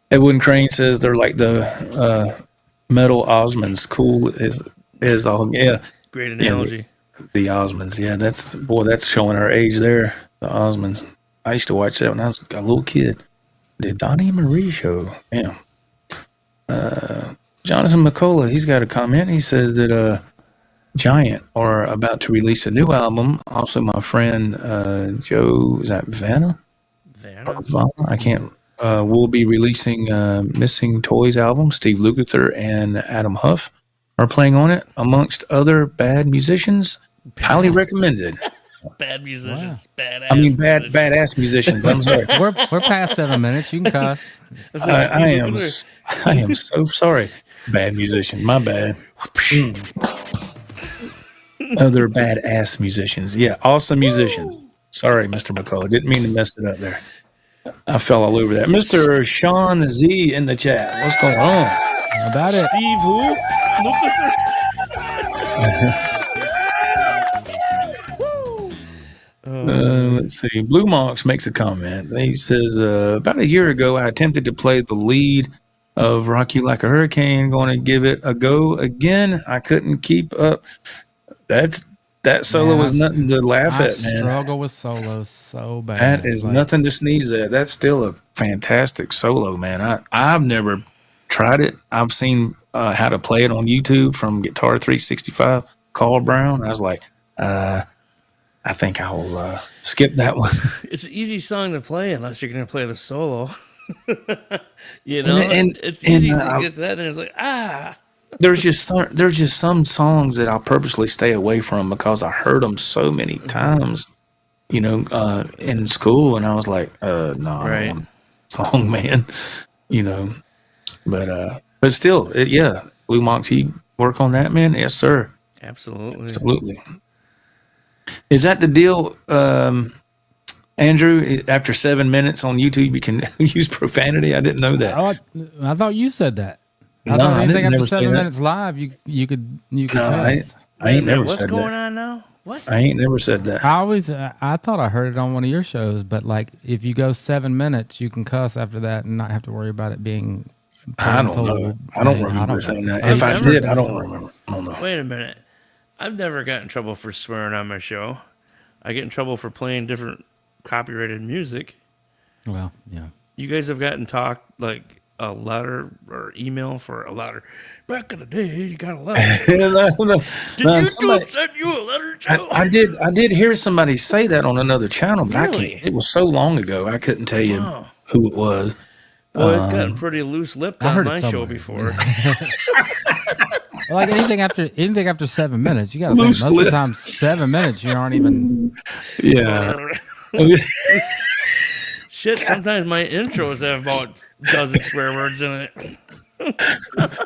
Edwin Crane says they're like the metal Osmonds. Cool is all. Yeah. Great analogy. Yeah, the Osmonds. Yeah, that's showing our age there. The Osmonds. I used to watch that when I was a little kid. The Donnie and Marie show. Yeah. Jonathan McCullough, he's got a comment. He says that Giant are about to release a new album. Also, my friend Joe, is that Vanna? Vanna? I can't. Will be releasing Missing Toys album. Steve Lukather and Adam Huff are playing on it, amongst other bad musicians. Highly recommended. Bad musicians. Wow. Badass. I mean, badass musicians. I'm sorry. We're past 7 minutes. You can cuss. I am so sorry. Bad musician. My bad. Other badass musicians. Yeah, awesome musicians. Sorry, Mr. McCullough. Didn't mean to mess it up there. I fell all over that. Mr. Sean Z in the chat. What's going on? How about it? Steve who? Let's see. Blue Monks makes a comment. He says, about a year ago, I attempted to play the lead of Rock You Like a Hurricane. Going to give it a go again. I couldn't keep up. That solo was nothing to laugh at, man. I struggle with solos so bad. That is nothing to sneeze at. That's still a fantastic solo, man. I've never tried it. I've seen how to play it on YouTube from Guitar 365, Carl Brown. I was like, I think I will skip that one. It's an easy song to play unless you're going to play the solo. You know, and it's easy to get that, and it's like, There's just some songs that I'll purposely stay away from because I heard them so many times, you know, in school, and I was like, no, right. I don't want song, man, you know. But still, Blue Monks, you work on that, man? Yes, sir. Absolutely. Is that the deal, Andrew? After 7 minutes on YouTube, you can use profanity? I didn't know that. I thought you said that. I think after 7 minutes live, you could cuss. I ain't never said that. What's going on now? What? I ain't never said that. I thought I heard it on one of your shows, but like if you go 7 minutes, you can cuss after that and not have to worry about it being. I don't know. I don't remember saying that. If I did, I don't remember. I don't know. Wait a minute. I've never got in trouble for swearing on my show. I get in trouble for playing different copyrighted music. Well, yeah. You guys have gotten talked like a letter or email for a letter. Back in the day, you got a letter. No. Did YouTube send you a letter, Joe? I did hear somebody say that on another channel, but really? It was so long ago, I couldn't tell you who it was. Well, it's gotten pretty loose-lipped on my show before. Like anything after 7 minutes, you got to think most of the time 7 minutes you aren't even. Yeah. Shit, sometimes my intros have about a dozen swear words in it.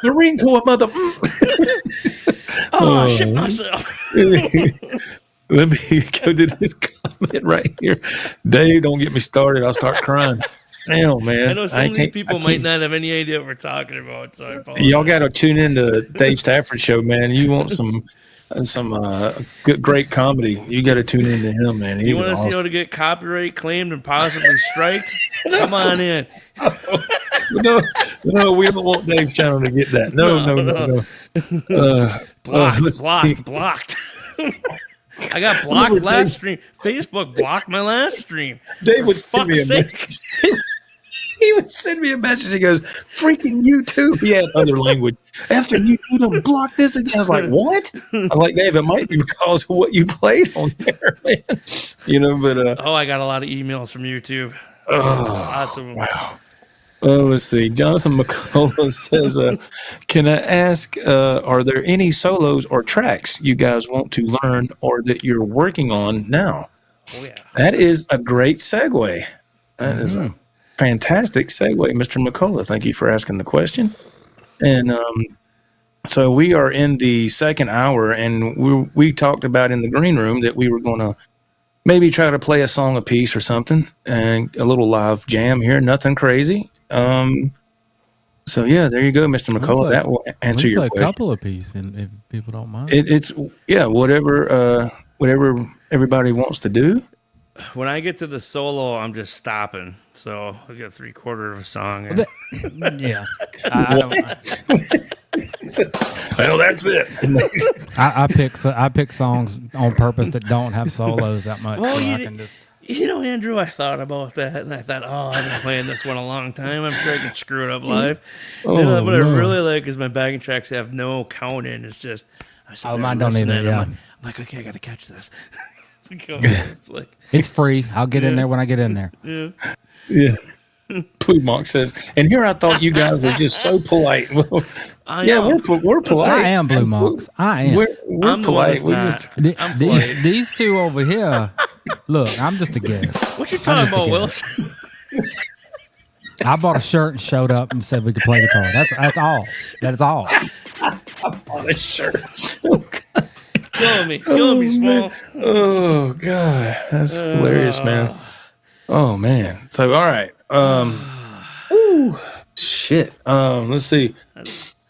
Marine Corps mother. Oh, I shit myself. Let me go to this comment right here. Dave, don't get me started. I'll start crying. Damn, man. I know some of these people might not have any idea what we're talking about, so I apologize. Y'all got to tune in to Dave Stafford's show, man. You want some great comedy, you got to tune into him, man. You want to see how to get copyright claimed and possibly striked? Come on in. No, we don't want Dave's channel to get that. No. Blocked. I got blocked last stream. Facebook blocked my last stream. Dave would send me a message. He would send me a message. He goes, freaking YouTube. He had other language. Effing you don't block this again. I was like, what? I was like, Dave, it might be because of what you played on there, man. You know, but I got a lot of emails from YouTube. Lots of them. Wow. Let's see. Jonathan McCullough says, can I ask, are there any solos or tracks you guys want to learn or that you're working on now? Oh, yeah. That is a great segue. That is a fantastic segue, Mr. McCullough. Thank you for asking the question. And so we are in the second hour, and we talked about in the green room that we were going to maybe try to play a song a piece or something, and a little live jam here. Nothing crazy. So yeah, there you go, Mr. McCullough. That will answer your question. A couple of pieces, and if people don't mind. It's whatever everybody wants to do. When I get to the solo, I'm just stopping. So I get 3/4 of a song. Yeah. Well, that's it. I pick songs on purpose that don't have solos that much. Well, so I can just. You know, Andrew, I thought about that, and I thought, I've been playing this one a long time. I'm sure I can screw it up live. What I really like is my backing tracks have no count in. It's just, mine don't either. Yeah. I'm like, okay, I got to catch this. It's free. I'll get in there when I get in there. Yeah. Blue Monk says, and here I thought you guys were just so polite. Well, we're polite. I am Blue Monks. I am. We're polite. These two over here. Look, I'm just a guest. What you talking about, Wilson? I bought a shirt and showed up and said we could play guitar. That's all. That's all. I bought a shirt. Killing me, Small. Oh God, that's hilarious, man. Oh man. So all right. Shit. Let's see.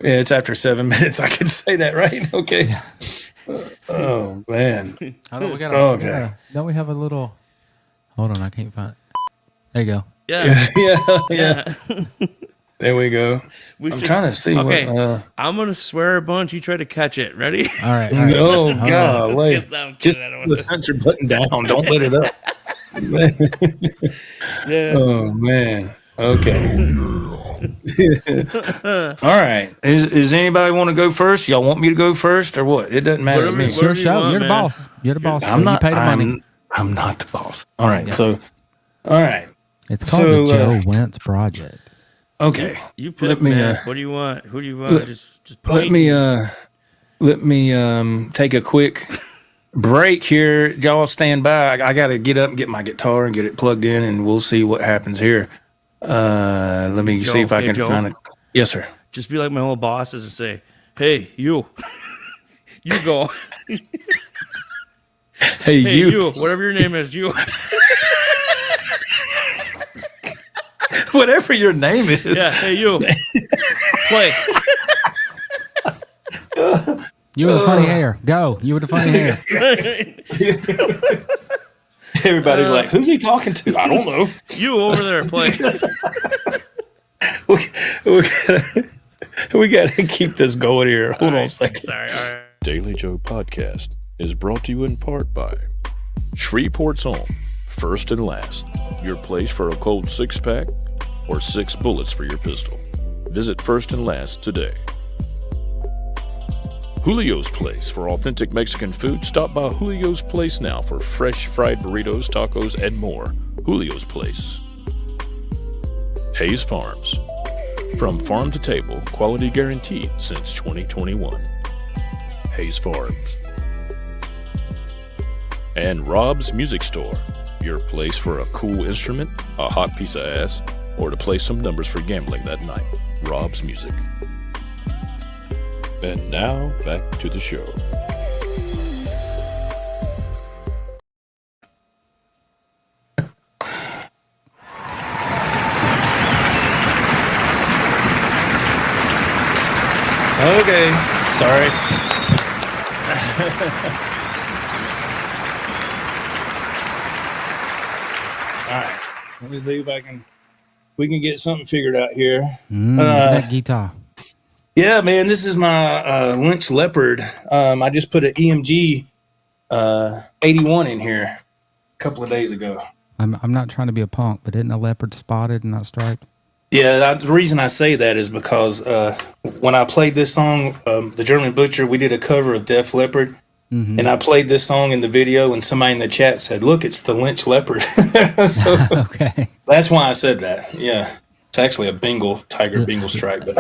Yeah, it's after 7 minutes. I can say that, right? Okay. Oh man. Hold on, we got Okay. Don't we have a little? Hold on, I can't find. There you go. Yeah. Yeah. There we go. I'm trying to see what. I'm gonna swear a bunch. You try to catch it. Ready? All right. Oh God! Just the the sensor button down. Don't let it up. Yeah. Oh man. Okay. All right. Is anybody want to go first? Y'all want me to go first or what? It doesn't matter to me. Sure, show. You're the boss. You're the boss. I'm not. You pay the money. I'm not the boss. All right. Yeah. So, all right. It's called the Joe Wentz Project. Okay. You pick, man. What do you want? Who do you want? Just let me take a quick break here. Y'all stand by. I got to get up and get my guitar and get it plugged in, and we'll see what happens here. Let me see if I can find it. Yes, sir. Just be like my old bosses and say, "Hey, you, you go." Hey, you, whatever your name is, you. Whatever your name is. Yeah, hey, you. Play. You with the funny hair. Go. You with the funny hair. Everybody's like, who's he talking to? I don't know. You over there, play. we gotta keep this going here. Hold on a second. Sorry. All right. Daily Joe Podcast is brought to you in part by Shreveport's Home, First and Last, your place for a cold 6-pack or 6 bullets for your pistol. Visit First and Last today. Julio's Place. For authentic Mexican food, stop by Julio's Place now for fresh fried burritos, tacos, and more. Julio's Place. Hayes Farms. From farm to table, quality guaranteed since 2021. Hayes Farms. And Rob's Music Store. Your place for a cool instrument, a hot piece of ass, or to play some numbers for gambling that night. Rob's Music. And now, back to the show. Okay, sorry. All right, let me see if we can get something figured out here. That guitar. Yeah, man, this is my Lynch Leopard. I just put an EMG 81 in here a couple of days ago. I'm not trying to be a punk, but isn't a leopard spotted and not striped? Yeah, the reason I say that is because when I played this song, The German Butcher, we did a cover of Def Leppard, and I played this song in the video, and somebody in the chat said, look, it's the Lynch Leopard. So okay. That's why I said that, yeah. It's actually a tiger Bengal stripe. But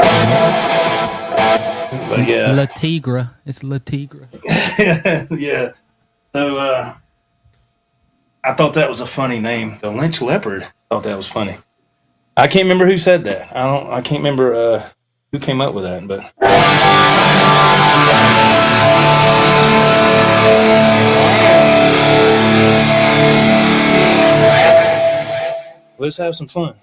yeah. La Tigre. It's La Tigre. Yeah. So I thought that was a funny name. The Lynch Leopard. I thought that was funny. I can't remember who said that. I can't remember who came up with that, but let's have some fun.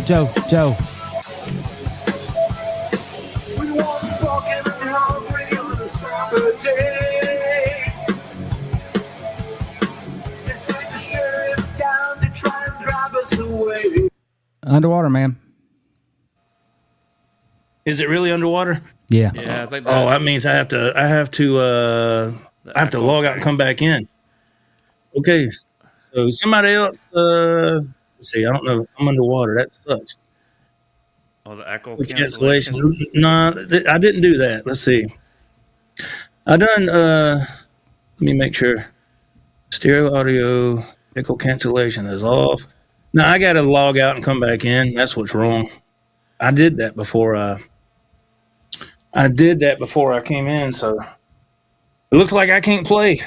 Joe. We was walking and hungry on a summer day. They sent the sheriff down to try and drive us away. Underwater, man. Is it really underwater? Yeah. Yeah, it's like that. Oh, that means I have to log out and come back in. Okay. So somebody else, let's see, I don't know. I'm underwater. That sucks. Oh, the echo Cancellation. No, I didn't do that. Let's see. I done, let me make sure. Stereo audio, echo cancellation is off. No, I got to log out and come back in. That's what's wrong. I did that before I came in, so It looks like I can't play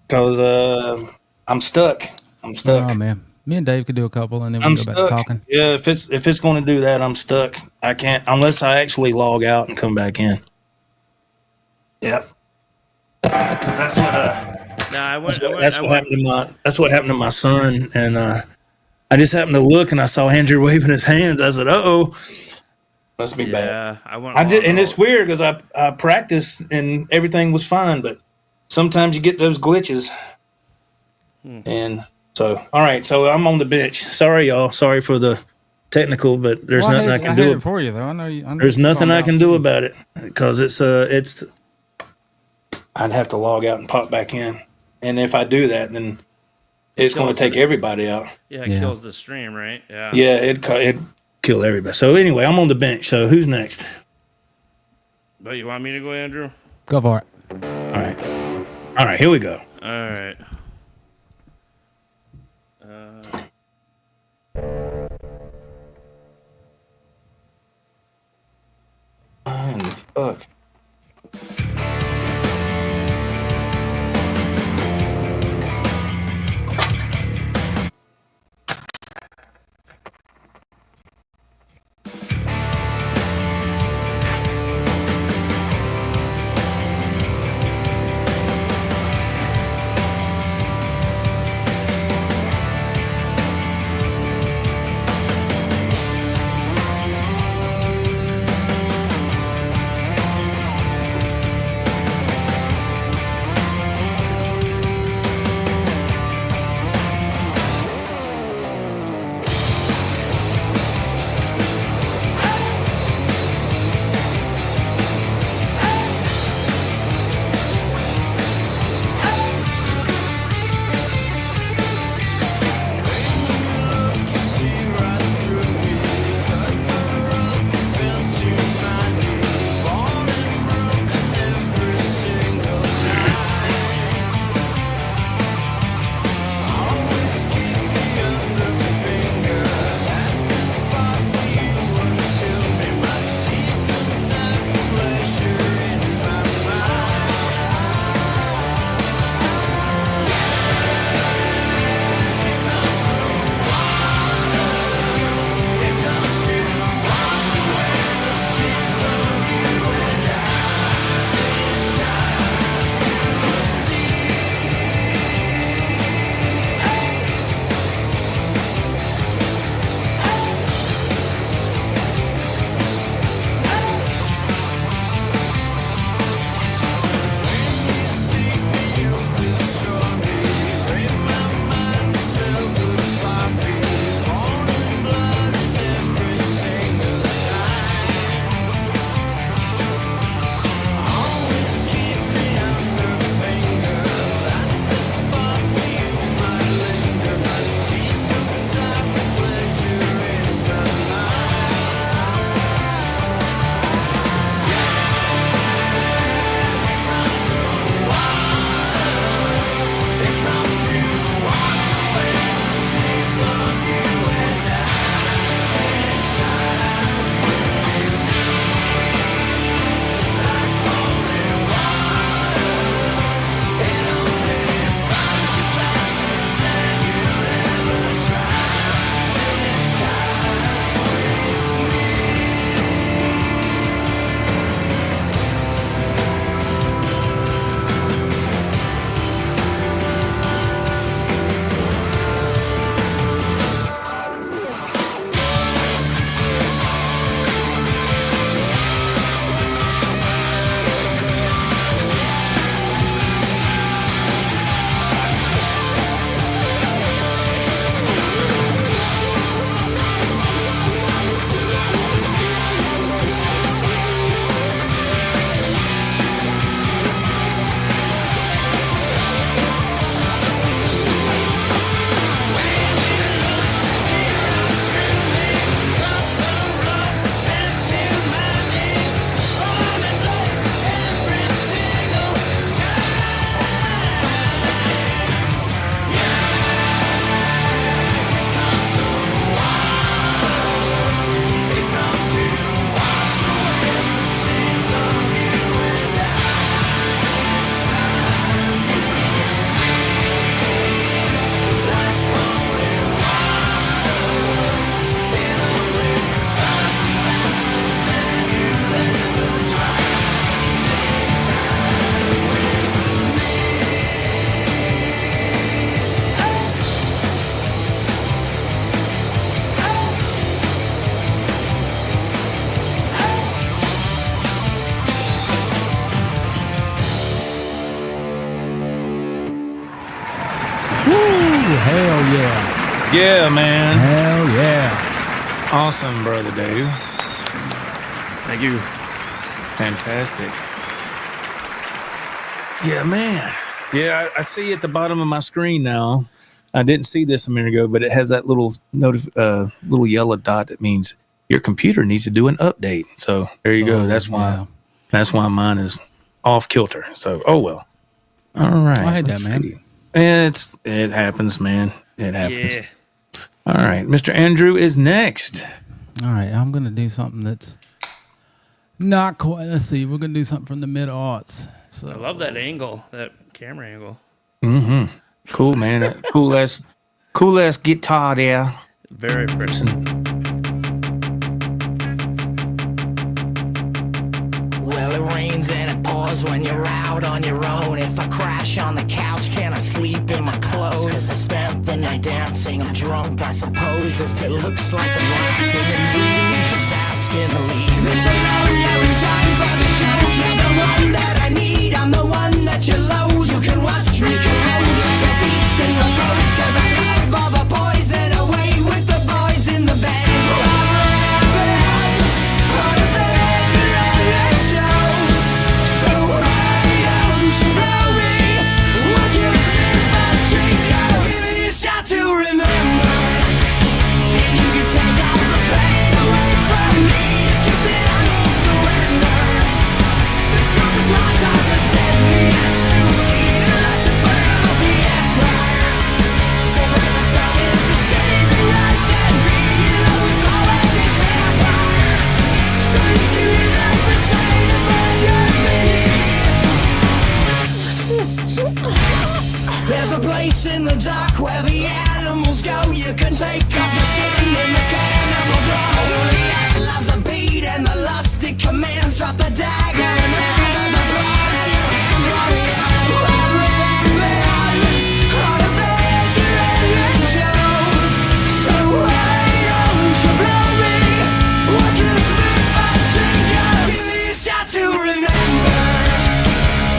because I'm stuck. I'm stuck. Oh man, me and Dave could do a couple, and then we I'm can go back to stuck. talking. Yeah, if it's going to do that, I'm stuck. I can't unless I actually log out and come back in. Yep. Because that's what that's what happened to my son, and I just happened to look and I saw Andrew waving his hands. I said, "Uh-oh, must be bad." I did, and it's weird because I practiced and everything was fine, but sometimes you get those glitches. And so, all right, so I'm on the bench. Sorry, y'all. Sorry for the technical, but there's nothing I can do. It for you though. I know there's nothing I can do about it because it's. I'd have to log out and pop back in, and if I do that, then it's going to take everybody out. Yeah, it kills the stream, right? Yeah. Yeah, it'd kill everybody. So anyway, I'm on the bench. So who's next? But you want me to go, Andrew? Go for it. All right. Here we go. All right. Fuck. yeah. Yeah, man. Hell yeah. Awesome, Brother Dave. Thank you. Fantastic. Yeah, man. Yeah, I see at the bottom of my screen now. I didn't see this a minute ago, but it has that little little yellow dot that means your computer needs to do an update. So there you go. That's why. That's why mine is off kilter. So well. All right. I had that, man. It happens, man. It happens. Yeah. All right, Mr. Andrew is next. All right, I'm gonna do something that's not quite. Let's see. We're gonna do something from the mid-aughts. So I love that angle, that camera angle. Mm-hmm. Cool, man. cool ass guitar there. Very pretty. Well, it rains and it pours when you're out on your own. If I crash on the couch, can I sleep in my clothes? 'Cause I spent the night dancing, I'm drunk, I suppose. If it looks like I'm laughing and bleeding, just asking to leave. This alone, every time for the show. You're the one that I need, I'm the one that you loathe. You can watch me corrode like a beast in the roads. 'Cause I love all the boys and away with the boys in the band. To remember, and you can take all the pain away from me. Kiss it, I won't surrender. The sharpest lines I've ever said, yes, to lead, not to burn all the empires. So when the sun is the shade that rise and be in love with all of these vampires. So you can live like the same friend of me. There's a place in the dark where the animals go. You can take off your skin in the cannibal glow. Juliet loves a beat and the lusty commands. Drop the dagger and lather the blood in your hands. All the failure shows. So why don't you blow me? What gives me my shake? Give me a shot to remember.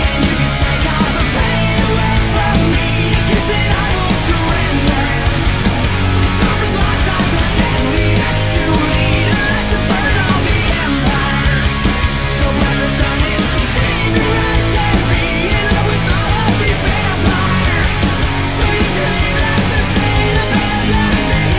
And you can take all the pain away from me. Kiss it, I won't surrender. The summer's lights are the ten. Yes, to lead, not to burn all the empires. So when the sun is the shade, you rise and be in love with all of these vampires. So you can live like the same man than me.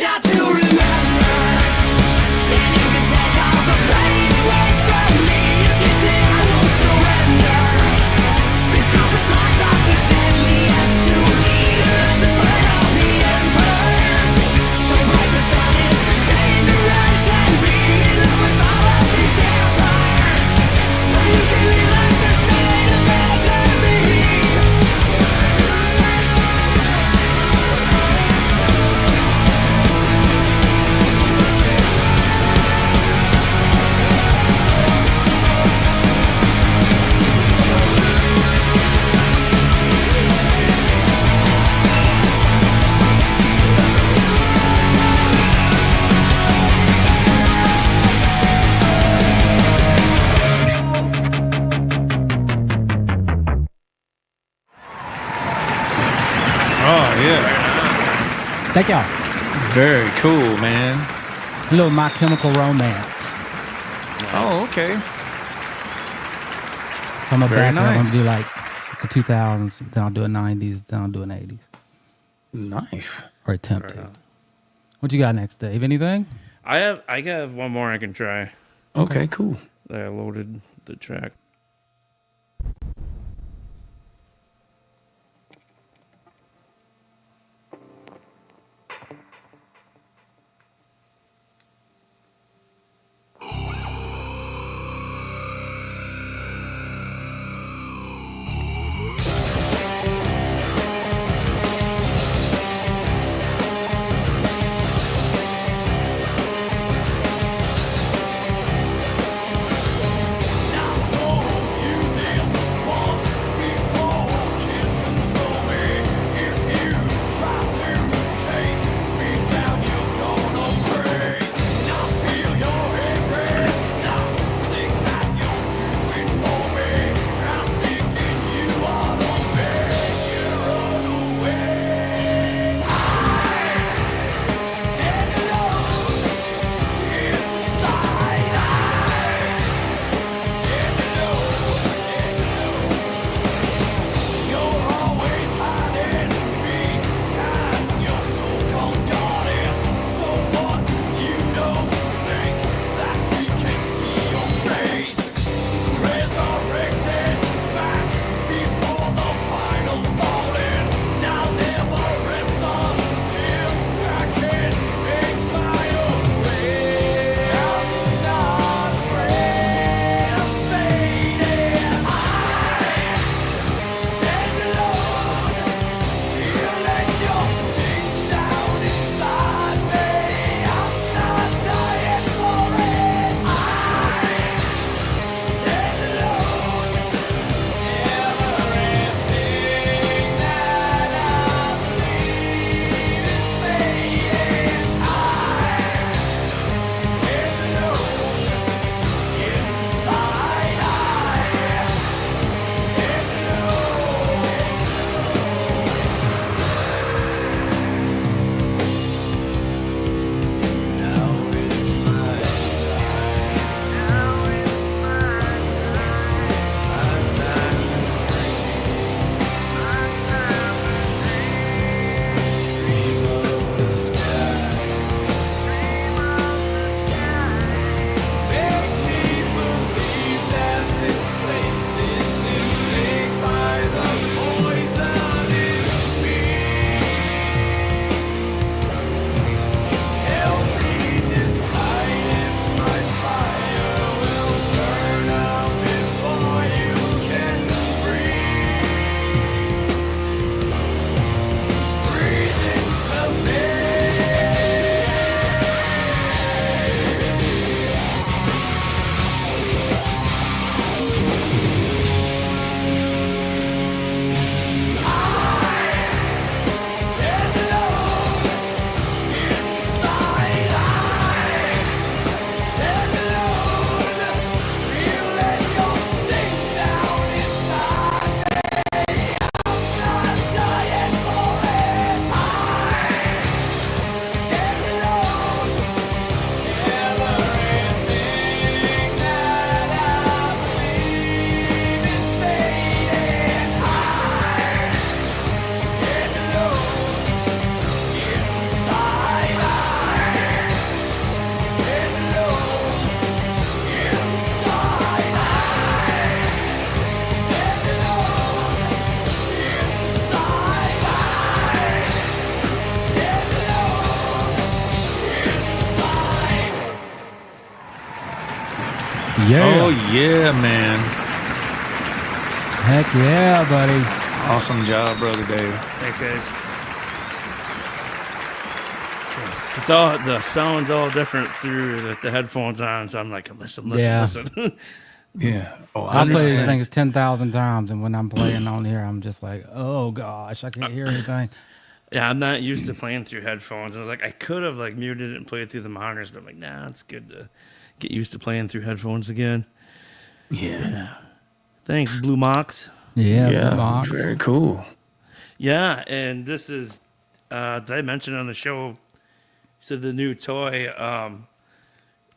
Shot to remember, and you can take all the pain away from me. Kiss it, I won't surrender. The sharpest lines are the deadly, yes, to lead, not to burn all the empires. So bright the sun is the shade to rise and be in love with all of these vampires. So you can live like the same man than me. Oh, yeah. Thank y'all. Very cool, man. A little My Chemical Romance. Oh, okay. So I'm a Very back. I'm nice. gonna do like the 2000s, then I'll do a 90s, then I'll do an 80s, Nice. or attempt to. What you got next, Dave? Anything? I got one more I can try. Okay, cool. I loaded the track. Yeah. Oh, yeah, man. Heck yeah, buddy. Awesome job, Brother Dave. Thanks, guys. It's all the sound's all different through the headphones on, so I'm like, listen. Yeah. Oh, I play these things 10,000 times, and when I'm playing on here, I'm just like, oh gosh, I can't hear anything. Yeah, I'm not used to playing through headphones. I was like, I could have like muted it and played through the monitors, but I'm like, nah, it's good to get used to playing through headphones again. Yeah. Thanks, Blue Mox. Yeah, box. Very cool. Yeah, and this is, did I mention on the show? So the new toy.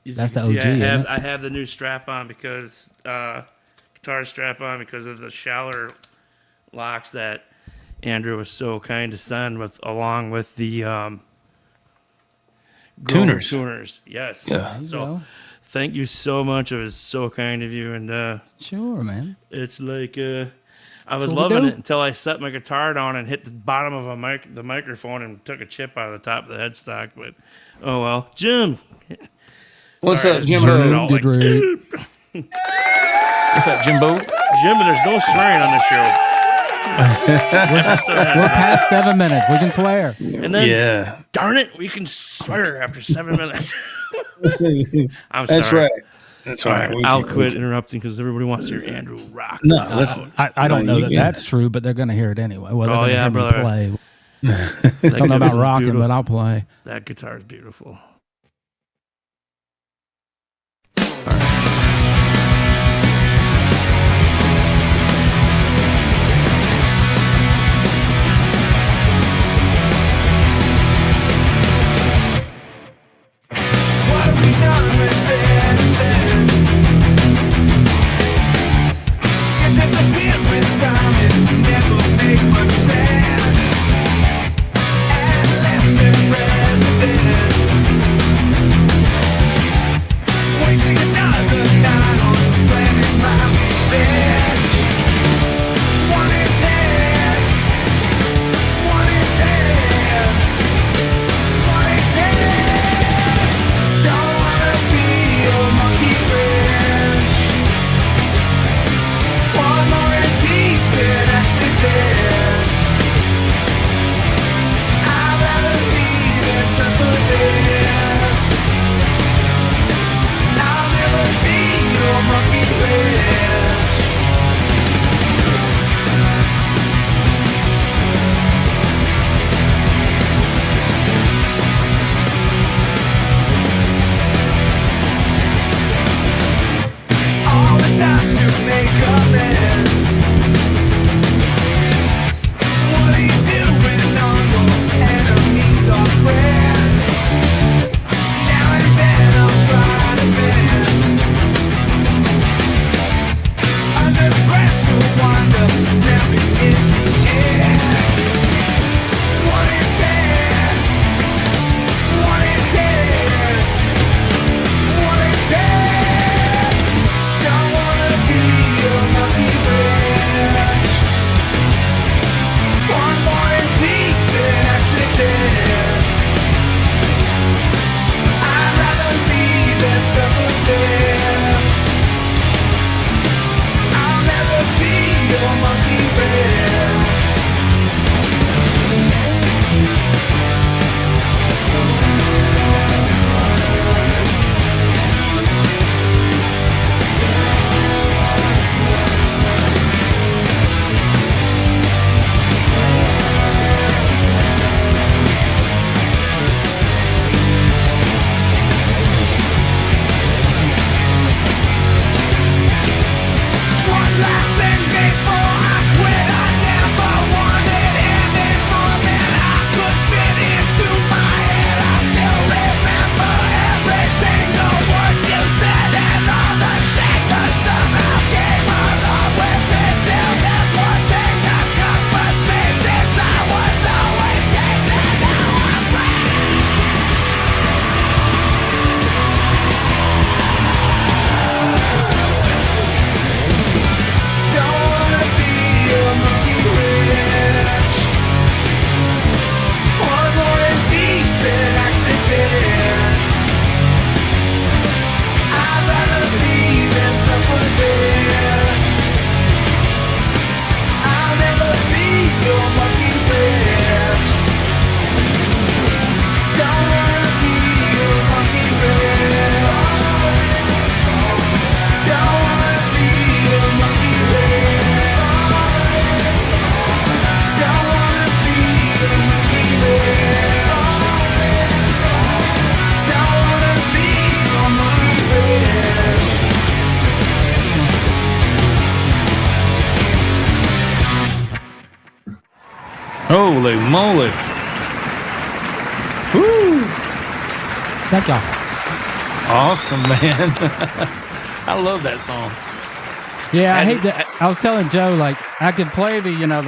That's the OG. I have the new strap on because guitar strap on because of the shower locks that Andrew was so kind to send along with the tuners. Yes. Yeah. So thank you so much. It was so kind of you, and Sure, man. it's like I was loving it until I set my guitar down and hit the bottom of the microphone and took a chip out of the top of the headstock. But oh well, Jim. What's up, Jim? Jimbo? What's up, Jimbo? Jim, there's no swearing on the show. We're past 7 minutes. We can swear. And then, darn it, we can swear after 7 minutes. I'm sorry. That's right. That's All right. right, I'll quit interrupting because everybody wants to hear Andrew rock. No, listen. I don't know that that's true, but they're going to hear it anyway. Well, they're going to hear brother. me play. I don't know about rocking, but I'll play. That guitar is beautiful. What have we done with this? It disappeared with time, it never made much sense. Adolescent resident Holy moly. Woo. Thank y'all. Awesome, man. I love that song. Yeah, I hate that. I was telling Joe, like, I could play the, you know,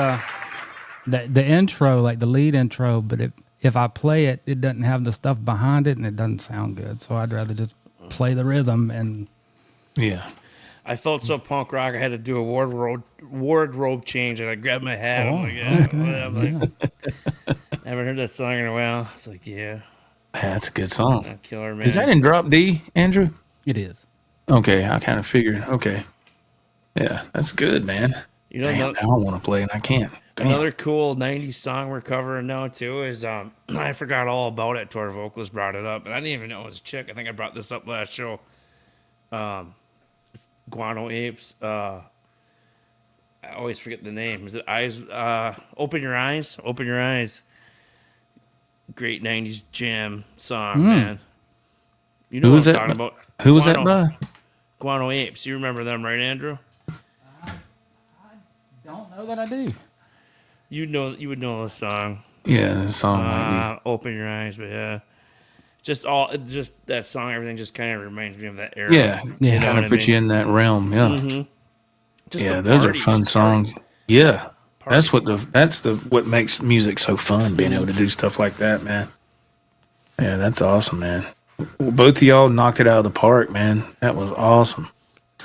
the intro, like the lead intro, but if I play it, it doesn't have the stuff behind it and it doesn't sound good. So I'd rather just play the rhythm and. Yeah. I felt so punk rock. I had to do a wardrobe change, and I grabbed my hat. I'm like, yeah, whatever. I haven't heard that song in a while. It's like, yeah, that's a good song. Killer, man. Is that in drop D, Andrew? It is. Okay, I kind of figured. Okay. Yeah, that's good, man. You know, Damn, now I want to play and I can't. Damn. Another cool 90s song we're covering now, too, is I forgot all about it till our vocalist brought it up. And I didn't even know it was a chick. I think I brought this up last show. Guano Apes. I always forget the name. Is it Eyes? Open Your Eyes? Open Your Eyes. Great 90s jam song, man. You know what I'm talking about. Who was that by? Guano Apes. You remember them, right, Andrew? I don't know that I do. You would know the song. Yeah, the song. Open Your Eyes, but yeah. Just that song, everything just kind of reminds me of that era. Yeah, kind of puts you in that realm. Yeah, mm-hmm. Those are fun songs. Yeah, that's what makes music so fun. Being able to do stuff like that, man. Yeah, that's awesome, man. Both of y'all knocked it out of the park, man. That was awesome.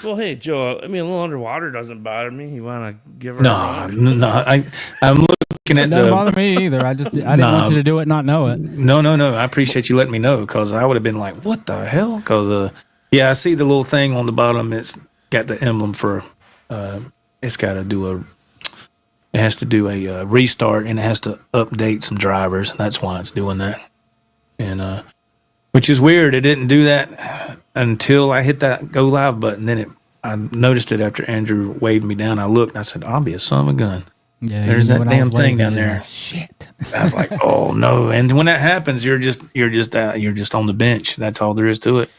Well, hey, Joe. I mean, a little underwater doesn't bother me. You want to give her? No. I'm looking at it doesn't bother me either. I didn't want you to do it, not know it. No. I appreciate you letting me know, because I would have been like, "What the hell?" Because I see the little thing on the bottom. It's got the emblem for. It's got to do It has to do a restart, and it has to update some drivers. That's why it's doing that. And which is weird. It didn't do that until I hit that go live button. Then I noticed it after Andrew waved me down. I looked and I said, "I'll be a son of a gun." Yeah, there's that damn thing down there. Like, shit. I was like, "Oh no!" And when that happens, you're just on the bench. That's all there is to it.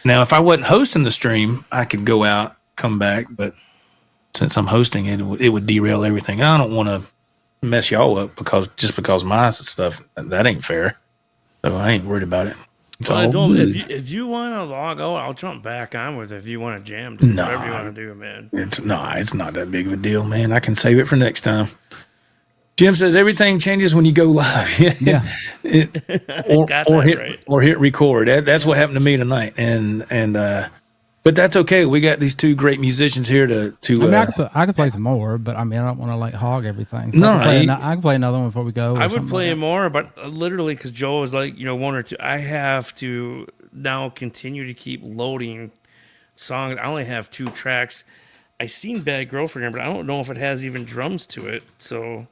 Now, if I wasn't hosting the stream, I could go out, come back. But since I'm hosting it, it would derail everything. I don't want to mess y'all up because my stuff, that ain't fair. So I ain't worried about it. If you want to log out, I'll jump back on with it. If you want to jam, whatever you want to do, man. It's not that big of a deal, man. I can save it for next time. Jim says everything changes when you go live. Yeah. or hit record. That's what happened to me tonight. But that's okay. We got these two great musicians here to. I could play some more, but I mean, I don't want to like hog everything. So I can play another one before we go. I would play more, but literally because Joe was like, one or two. I have to now continue to keep loading songs. I only have 2 tracks. I seen Bad Girlfriend, but I don't know if it has even drums to it. So,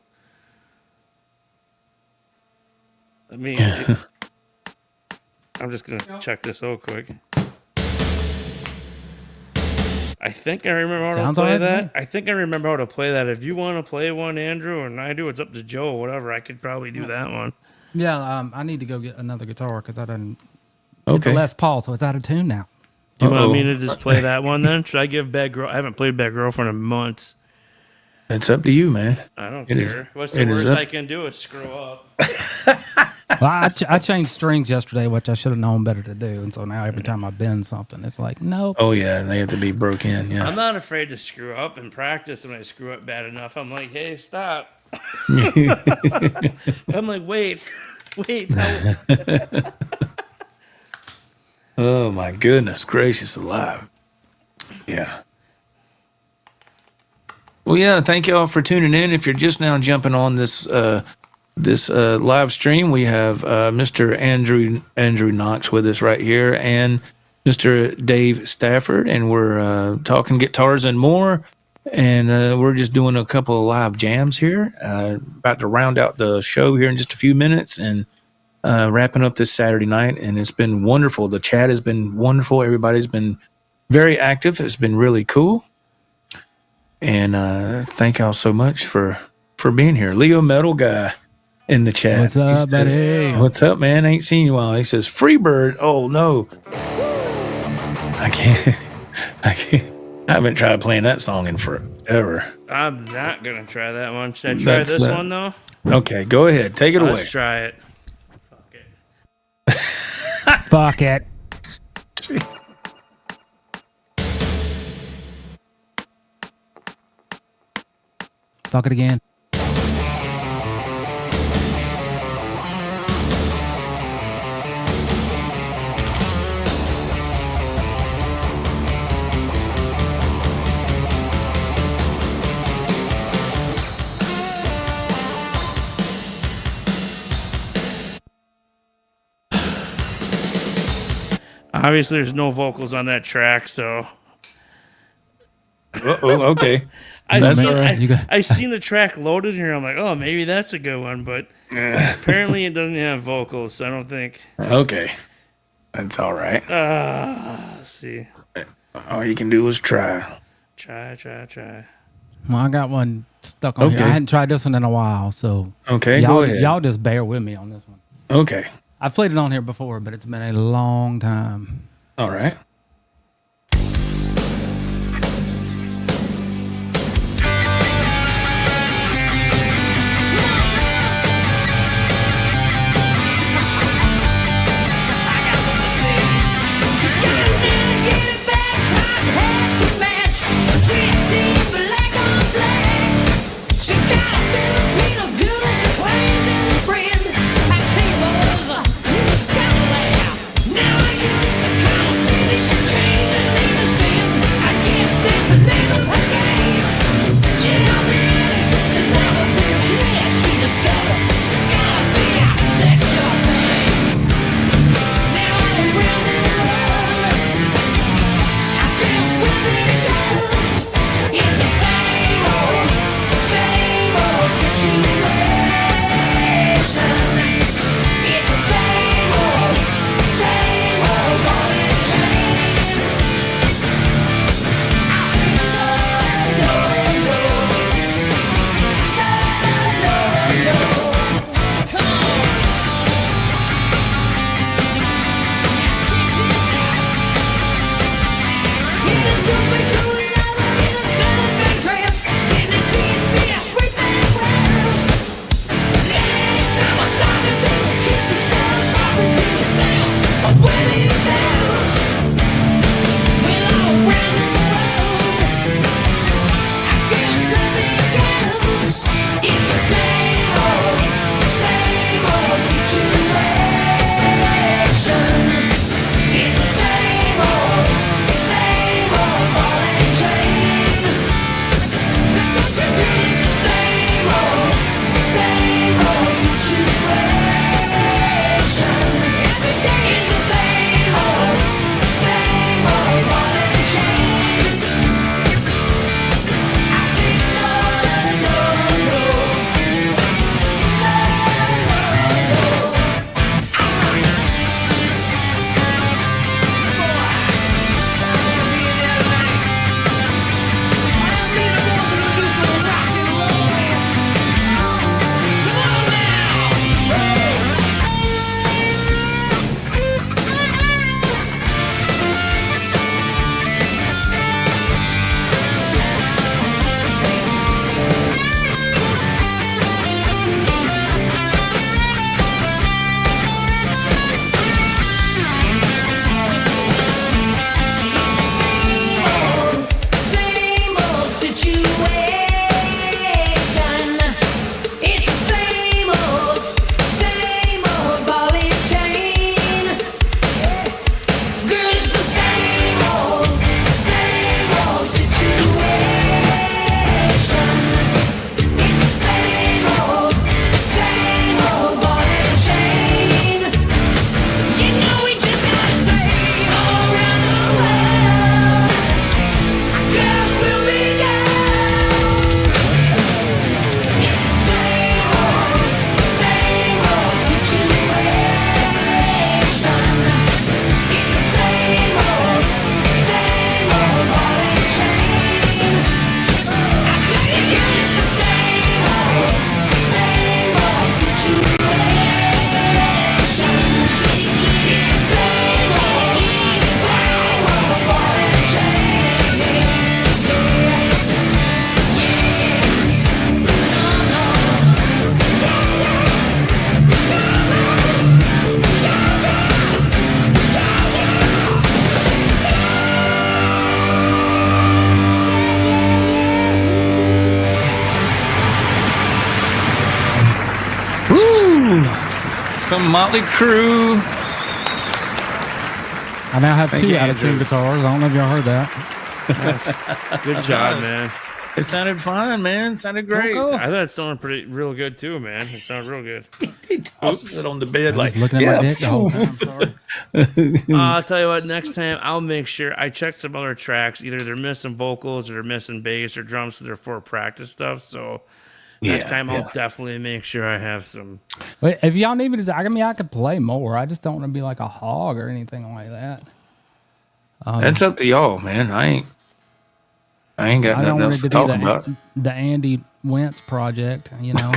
I mean, I'm just gonna check this out quick. I think I remember how to play that. I think I remember how to play that. If you want to play one, Andrew, and I do, it's up to Joe or whatever. I could probably do that one. Yeah, I need to go get another guitar because I didn't. It's a Les Paul, so it's out of tune now. Do you want me to just play that one then? Should I give Bad Girl? I haven't played Bad Girlfriend in months. It's up to you, man. I don't care. What's the worst I can do is screw up. Well, I changed strings yesterday, which I should have known better to do, and so now every time I bend something, it's like, nope. Oh yeah, they have to be broke in. Yeah, I'm not afraid to screw up in practice. When I screw up bad enough, I'm like, hey, stop. I'm like, wait. No. Oh my goodness gracious alive! Yeah. Well, yeah. Thank y'all for tuning in. If you're just now jumping on this live stream, we have Mr. Andrew Knox with us right here, and Mr. Dave Stafford, and we're talking guitars and more. And we're just doing a couple of live jams here. About to round out the show here in just a few minutes, and wrapping up this Saturday night. And it's been wonderful. The chat has been wonderful. Everybody's been very active. It's been really cool. And thank y'all so much for being here. Leo Metal Guy in the chat. What's up, buddy? What's up, man? Ain't seen you in a while. He says, Freebird. Oh, no. I can't. I haven't tried playing that song in forever. I'm not going to try that one. Should I try this one, though? Okay, go ahead. Take it away. Let's try it. Fuck it. Fuck it again. Obviously, there's no vocals on that track, so Okay. I You seen the track loaded here. I'm like, oh, maybe that's a good one, but apparently it doesn't have vocals, so I don't think. Okay. That's all right. Let's see. All you can do is try. Try. Well, I got one stuck on here. I hadn't tried this one in a while, so Okay, go ahead. y'all just bear with me on this one. Okay. I've played it on here before, but it's been a long time. All right. Now I use the kind of city some Motley Crue. I now have Thank two you, out-of-tune Andrew. guitars. I don't know if y'all heard that. Good job, man. It sounded fine, man. It sounded great. Cool. I thought it sounded real good too, man. It sounded real good. He tosses it on the bed I like, was looking at yeah. my dick the whole time. Sorry. I'll tell you what, next time I'll make sure I check some other tracks. Either they're missing vocals or they're missing bass or drums, so they're for practice stuff. So next time I'll definitely make sure I have some. Wait, if y'all need me to, I mean, I could play more. I just don't want to be like a hog or anything like that. That's up to y'all, man. I ain't got I don't nothing want else it to to talk be about. the Andy Wentz project, you know.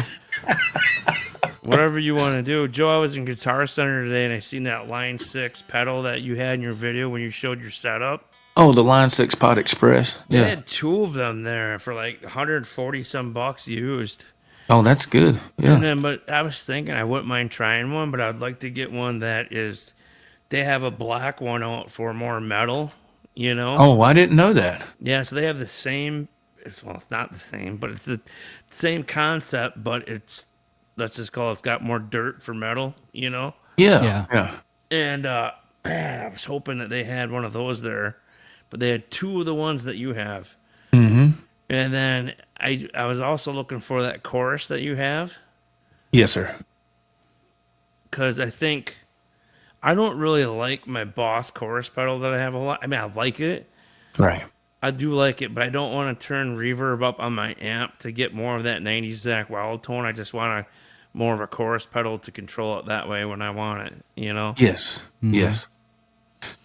Whatever you want to do. Joe, I was in Guitar Center today and I seen that Line 6 pedal that you had in your video when you showed your setup. Oh, the Line 6 Pod Express. They Yeah. had two of them there for like 140 some bucks used. Oh, that's good. And Yeah. then, but I was thinking I wouldn't mind trying one, but I'd like to get one that is, they have a black one out for more metal, you know? Oh, I didn't know that. Yeah, so they have the same, well, it's not the same, but it's the same concept, but it's, let's just call it, it's got more dirt for metal, you know? Yeah. Yeah. Yeah. And man, I was hoping that they had one of those there, but they had two of the ones that you have. Mm-hmm. And then I was also looking for that chorus that you have, Yes, sir. because I think I don't really like my Boss chorus pedal that I have a lot. I mean, I like it. Right. I do like it, but I don't want to turn reverb up on my amp to get more of that 90s Zach Wild tone. I just want more of a chorus pedal to control it that way when I want it, you know? Yes. Yes.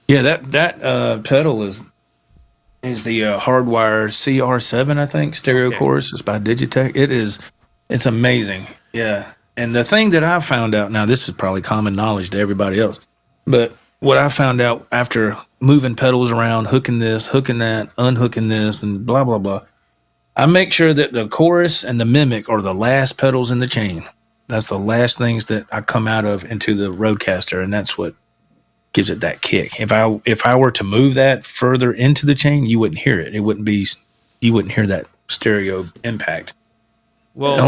Yeah, that pedal is the Hardwire CR7, I think, stereo Okay. chorus. It's by Digitech. It's amazing. Yeah. And the thing that I found out, now this is probably common knowledge to everybody else, but what I found out after moving pedals around, hooking this, hooking that, unhooking this, and blah, blah, blah, I make sure that the chorus and the mimic are the last pedals in the chain. That's the last things that I come out of into the Rodecaster, and that's what gives it that kick. If I were to move that further into the chain, you wouldn't hear it. You wouldn't hear that stereo impact. Well, The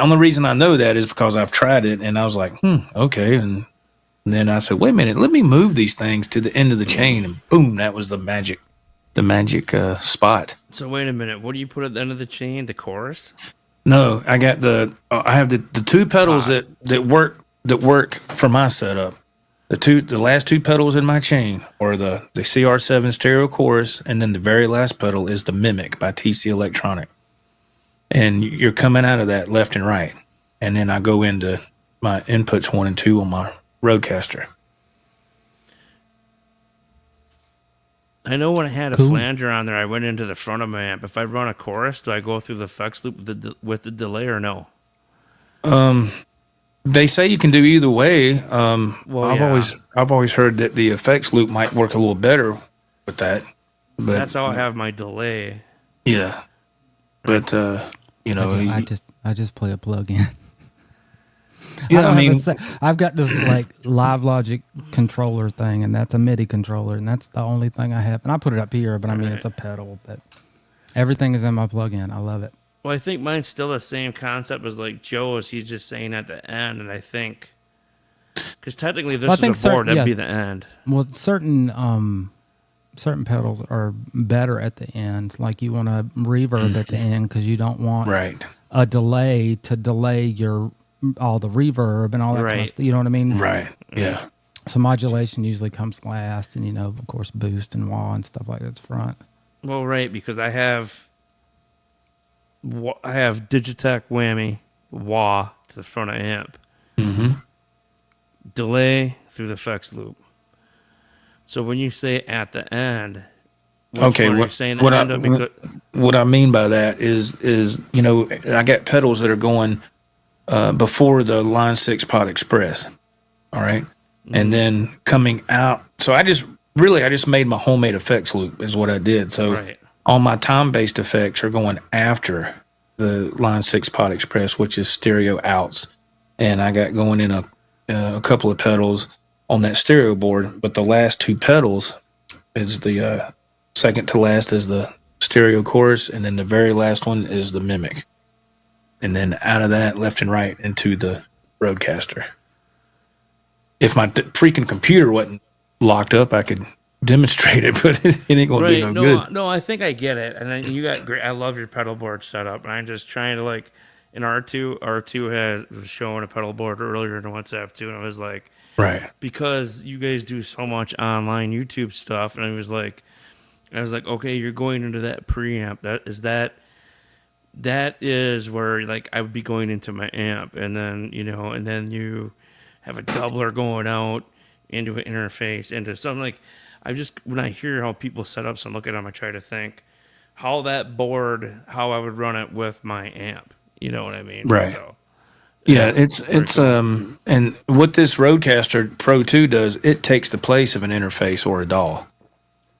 only reason I know that is because I've tried it, and I was like, okay. And then I said, wait a minute, let me move these things to the end of the chain, and boom, that was the magic spot. so wait a minute. What do you put at the end of the chain? The chorus? No, I got I have the two pedals that work for my setup. The last two pedals in my chain are the CR7 stereo chorus, and then the very last pedal is the Mimic by TC Electronic. And you're coming out of that left and right. And then I go into my inputs 1 and 2 on my Rodecaster. I know when I had a Cool. flanger on there, I went into the front of my amp. If I run a chorus, do I go through the effects loop with the delay or no? They say you can do either way. Well, I've always heard that the effects loop might work a little better with that. But That's how I have my delay. yeah. But I just play a plug-in. yeah, I mean, I've got this like Live Logic controller thing, and that's a MIDI controller, and that's the only thing I have. And I put it up here, but I mean, it's a pedal, but everything is in my plug-in. I love it. Well, I think mine's still the same concept as like Joe's. He's just saying at the end, and I think because technically this is a board, that'd be the end. Well, certain pedals are better at the end. Like you want a reverb at the end because you don't want right. a delay to delay all the reverb and all that kind of Right. stuff. You know what I mean? Right. Yeah. So modulation usually comes last, and of course, boost and wah and stuff like that's front. Well, right, because I have Digitech whammy wah to the front of amp, delay through the effects loop. So when you say at the end, Okay, what are you saying? The end of it? what I mean by that is I got pedals that are going before the Line 6 Pod Express, all right, and then coming out. So I just made my homemade effects loop is what I did. So Right. all my time-based effects are going after the Line 6 Pod Express, which is stereo outs, and I got going in a couple of pedals on that stereo board, but the last two pedals is the second to last is the stereo chorus, and then the very last one is the Mimic. And then out of that, left and right into the Rodecaster. if my freaking computer wasn't locked up, I could demonstrate it, but it ain't gonna do no good. No, I think I get it. And then you got great. I love your pedal board setup, and I'm just trying to like. In R2 was showing a pedal board earlier in WhatsApp too, and I was like, right, because you guys do so much online YouTube stuff, and I was like, okay, you're going into that preamp. That is where like I would be going into my amp, and then and then you have a doubler going out into an interface into something like. When I hear how people set up and look at them, I try to think how that board, how I would run it with my amp. You know what I mean? Right. So, yeah, it's and what this Rodecaster Pro 2 does, it takes the place of an interface or a DAW.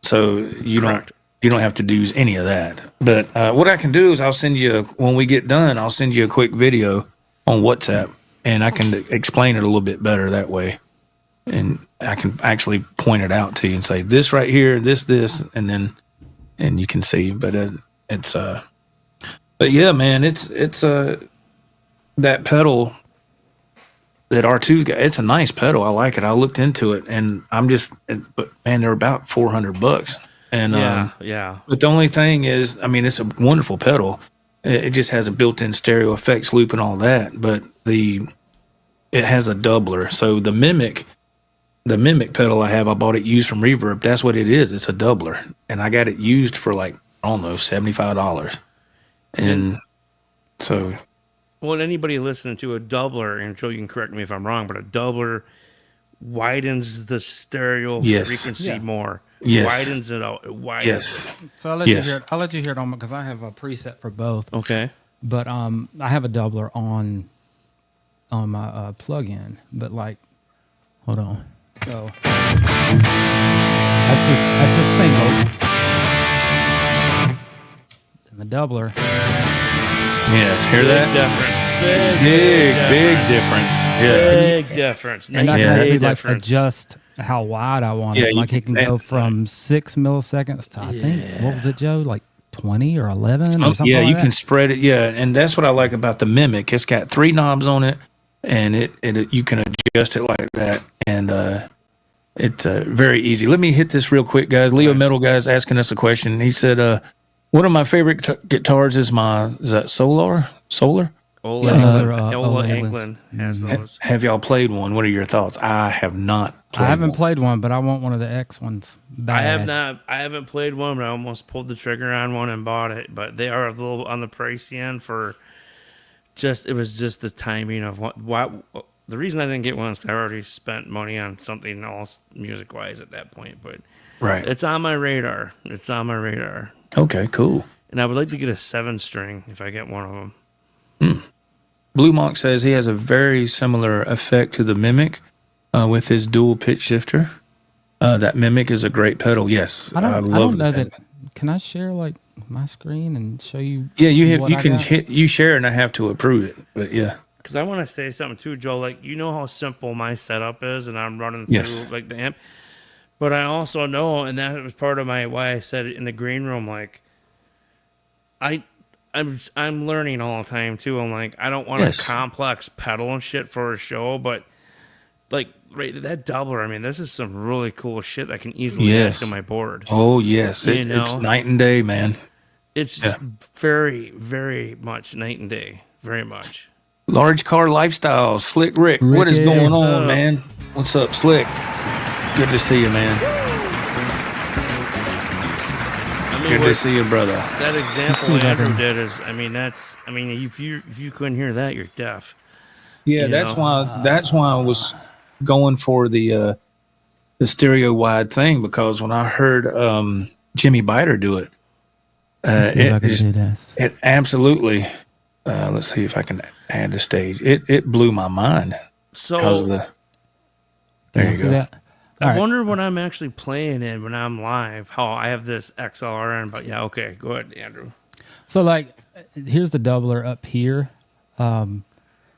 So you don't have to do any of that. But what I can do is when we get done, I'll send you a quick video on WhatsApp, and I can explain it a little bit better that way. And I can actually point it out to you and say this right here, this, and you can see. But but yeah, man, it's that pedal that R2's got. It's a nice pedal. I like it. I looked into it, and but man, they're about $400. And yeah. But the only thing is, I mean, it's a wonderful pedal. It just has a built-in stereo effects loop and all that. But it has a doubler. So the mimic pedal I bought it used from Reverb. That's what it is. It's a doubler, and I got it used for like I don't know $75. And so, well, anybody listening to a doubler, and Joe, you can correct me if I'm wrong, but a doubler widens the stereo frequency more. Yes. Widens it out. It widens yes. it. So I'll let you hear it on because I have a preset for both. Okay. But I have a doubler on my plug-in, but like, hold on. So that's just single. And the doubler. Yes, hear that? Big difference. Yeah. Big difference. And I can actually like adjust how wide I want it. Yeah, like it can go from 6 milliseconds to I think what was it, Joe? Like 20 or 11 or something. Yeah, like you that? can spread it. Yeah, and that's what I like about the Mimic. It's got 3 knobs on it, and it you can adjust it like that, and it's very easy. Let me hit this real quick, guys. Leo Metal guy's asking us a question. He said, one of my favorite guitars is that Solar? Ola England has those. Have y'all played one? What are your thoughts? I have not played I haven't played one, but I want one of the X ones. Bad. I haven't played one, but I almost pulled the trigger on one and bought it. But they are a little on the pricey end for it was just the timing of what the reason I didn't get one is because I already spent money on something else music wise at that point. But it's on my radar. Okay, cool. And I would like to get a 7-string if I get one of them. Blue Monk says he has a very similar effect to the Mimic with his dual pitch shifter. That Mimic is a great pedal. Yes, I don't know that. Can I share like my screen and show you? Yeah, you share and I have to approve it. But yeah, because I want to say something too, Joe. Like how simple my setup is, and I'm running through like the amp. But I also know, and that was part of why I said it in the green room. Like, I'm learning all the time too. I'm like, I don't want a complex pedal and shit for a show, but like that doubler. I mean, this is some really cool shit that I can easily add to my board. Oh yes, it's night and day, man. It's very, very much night and day. Very much. Large car lifestyle, Slick Rick. What is going on, man? What's up, Slick? Good to see you, man. Good to see you, brother. That example Andrew did is, if you couldn't hear that, you're deaf. Yeah, that's why I was going for the stereo wide thing, because when I heard Jimmy Biter do it, it absolutely. Let's see if I can add the stage. It blew my mind. So there you go. I wonder what I'm actually playing in when I'm live, how I have this XLR in, but okay, go ahead, Andrew. So like, here's the doubler up here. And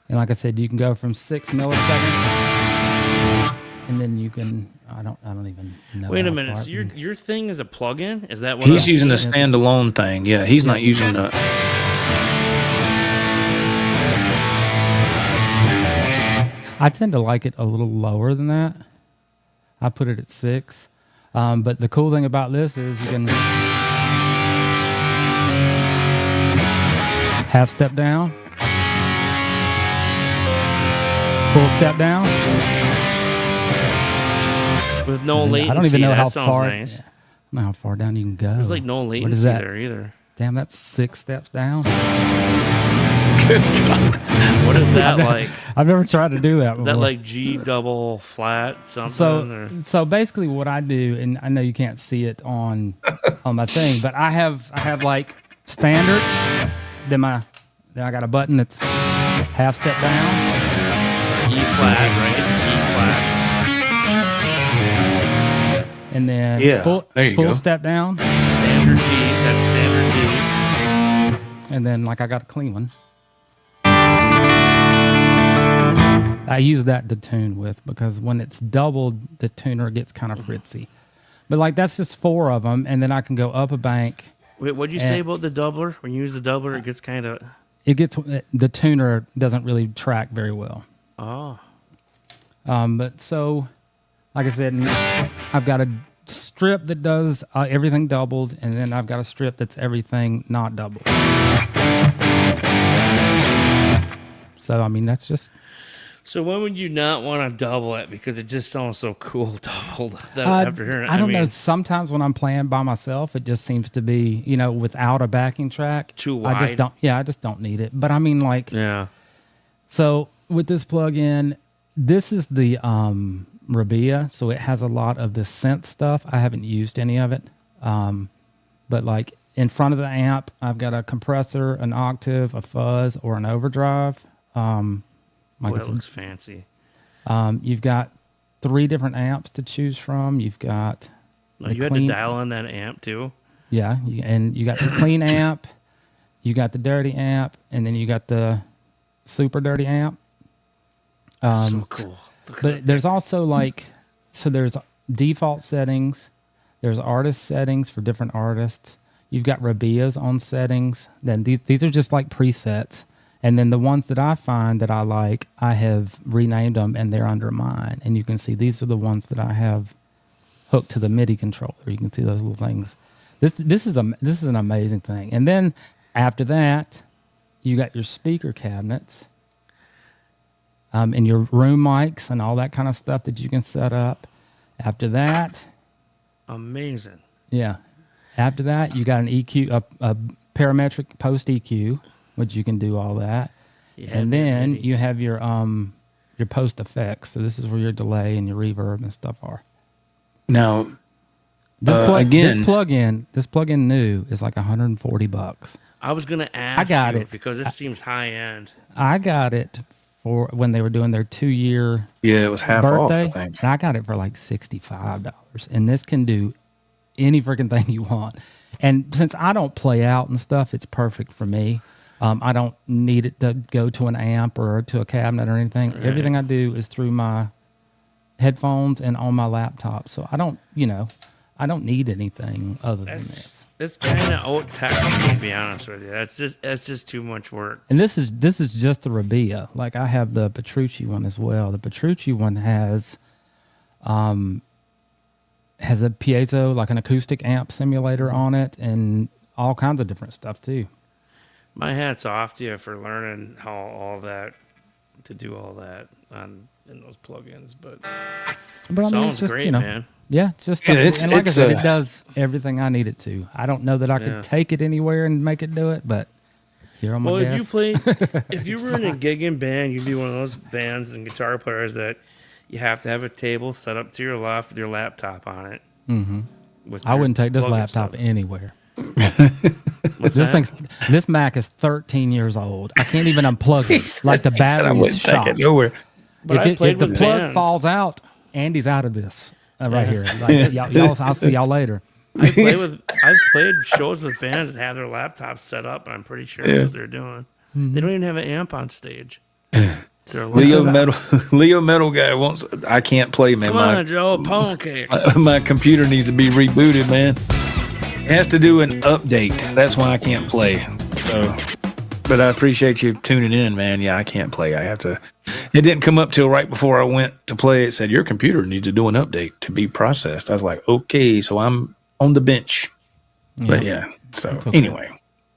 like I said, you can go from 6 milliseconds and then you can, I don't even know. Wait a minute. So your thing is a plug-in? Is that what he's using a standalone thing? Yeah, he's not using the. I tend to like it a little lower than that. I put it at 6. But the cool thing about this is you can half step down, full step down. With no latency. I don't even know that how sounds far. nice. I don't know how far down you can go. There's like no What latency is that? there either. Damn, that's 6 steps down. Good God. What is that like? I've never tried to do that before. Is that like G double flat something? So basically what I do, and I know you can't see it on my thing, but I have like standard, then I got a button that's half step down. E flat, right? E flat. And then there you full go. step down. Standard D. That's standard D. And then like I got a clean one. I use that to tune with because when it's doubled, the tuner gets kind of fritzy. But like that's just 4 of them, and then I can go up a bank. Wait, what'd you say about the doubler? When you use the doubler, it gets kind of... The tuner doesn't really track very well. Oh. But so, like I said, I've got a strip that does everything doubled, and then I've got a strip that's everything not doubled. So, I mean, that's just... So when would you not want to double it? Because it just sounds so cool doubled after hearing it. I don't know. Sometimes when I'm playing by myself, it just seems to be, without a backing track. Too wide. I just don't need it. But I mean, like... Yeah. So with this plug-in, this is the Rabia, so it has a lot of the synth stuff. I haven't used any of it. But like in front of the amp, I've got a compressor, an octave, a fuzz, or an overdrive. Boy, it looks fancy. You've got 3 different amps to choose from. You've got You had to dial on that amp too? Yeah, and you got the clean amp, you got the dirty amp, and then you got the super dirty amp. So cool. But there's also there's default settings, there's artist settings for different artists. You've got Rabias on settings. Then these are just like presets. And then the ones that I find that I like, I have renamed them and they're under mine. And you can see these are the ones that I have hooked to the MIDI controller. You can see those little things. This is an amazing thing. And then after that, you got your speaker cabinets, and your room mics and all that kind of stuff that you can set up. After that, amazing. Yeah. After that, you got an EQ, a parametric post EQ, which you can do all that. Yeah, and then you have your post effects. So this is where your delay and your reverb and stuff are. Now, this plug-in new is like $140. I was gonna ask because this seems high end. I got it for when they were doing their 2-year it was half birthday, off, I think. and I got it for like $65. And this can do any freaking thing you want. And since I don't play out and stuff, it's perfect for me. I don't need it to go to an amp or to a cabinet or anything. Right. Everything I do is through my headphones and on my laptop. So I don't need anything other than this. It's kind of old tech, to be honest with you. That's just too much work. And this is just the Rabia. Like I have the Petrucci one as well. The Petrucci one has a piezo, like an acoustic amp simulator on it, and all kinds of different stuff too. My hat's off to you for learning to do all that in those plugins. But I mean, it's just, great, man. Yeah, just and like I said, it does everything I need it to. I don't know that I could take it anywhere and make it do it, but here on my desk. If you were in a gigging band, you'd be one of those bands and guitar players that you have to have a table set up to your left with your laptop on it. Mm-hmm. I wouldn't take this laptop anywhere. This Mac is 13 years old. I can't even unplug it. Like the battery's shot. If the plug falls out, Andy's out of this right here. Like, y'all, I'll see y'all later. I've played shows with bands that have their laptops set up, and I'm pretty sure that's what they're doing. Mm-hmm. They don't even have an amp on stage. Leo Metal guy wants. I can't play, man. Come on, Joe, pound cake. My computer needs to be rebooted, man. It has to do an update. That's why I can't play. So, but I appreciate you tuning in, man. Yeah, I can't play. I have to. It didn't come up till right before I went to play. It said, your computer needs to do an update to be processed. I was like, okay, so I'm on the bench. Yeah. But yeah, so okay. anyway,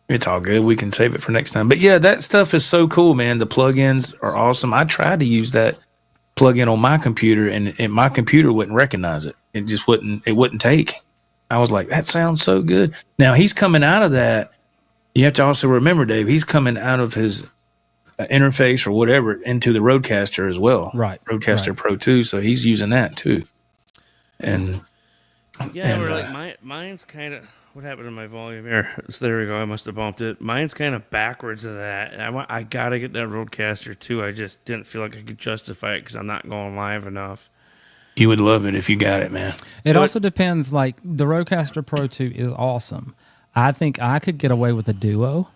it's all good. We can save it for next time. But yeah, that stuff is so cool, man. The plugins are awesome. I tried to use that plugin on my computer, and my computer wouldn't recognize it. It just wouldn't take. I was like, that sounds so good. Now he's coming out of that. You have to also remember, Dave, he's coming out of his interface or whatever into the Rodecaster as well. Right. Rodecaster Pro 2. So he's using that too. And yeah, we're like mine's kind of. What happened to my volume here? So there we go. I must have bumped it. Mine's kind of backwards of that. I got to get that Rodecaster too. I just didn't feel like I could justify it because I'm not going live enough. You would love it if you got it, man. It also depends. Like the Rodecaster Pro 2 is awesome. I think I could get away with a duo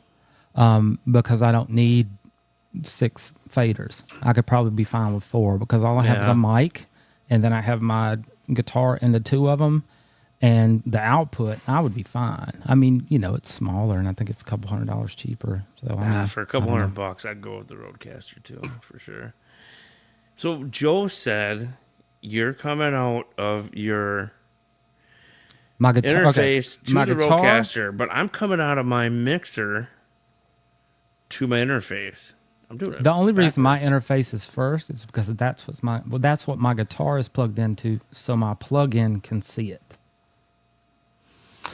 because I don't need 6 faders. I could probably be fine with 4 because all I have is a mic, and then I have my guitar in the 2 of them. And the output, I would be fine. I mean, it's smaller, and I think it's a couple $100 cheaper. So for a couple $100, I'd go with the Rodecaster too, for sure. So Joe said you're coming out of your my guitar interface to the Rodecaster, but I'm coming out of my mixer to my interface. I'm doing it. The only reason my interface is first is because that's what my guitar is plugged into, so my plug-in can see it.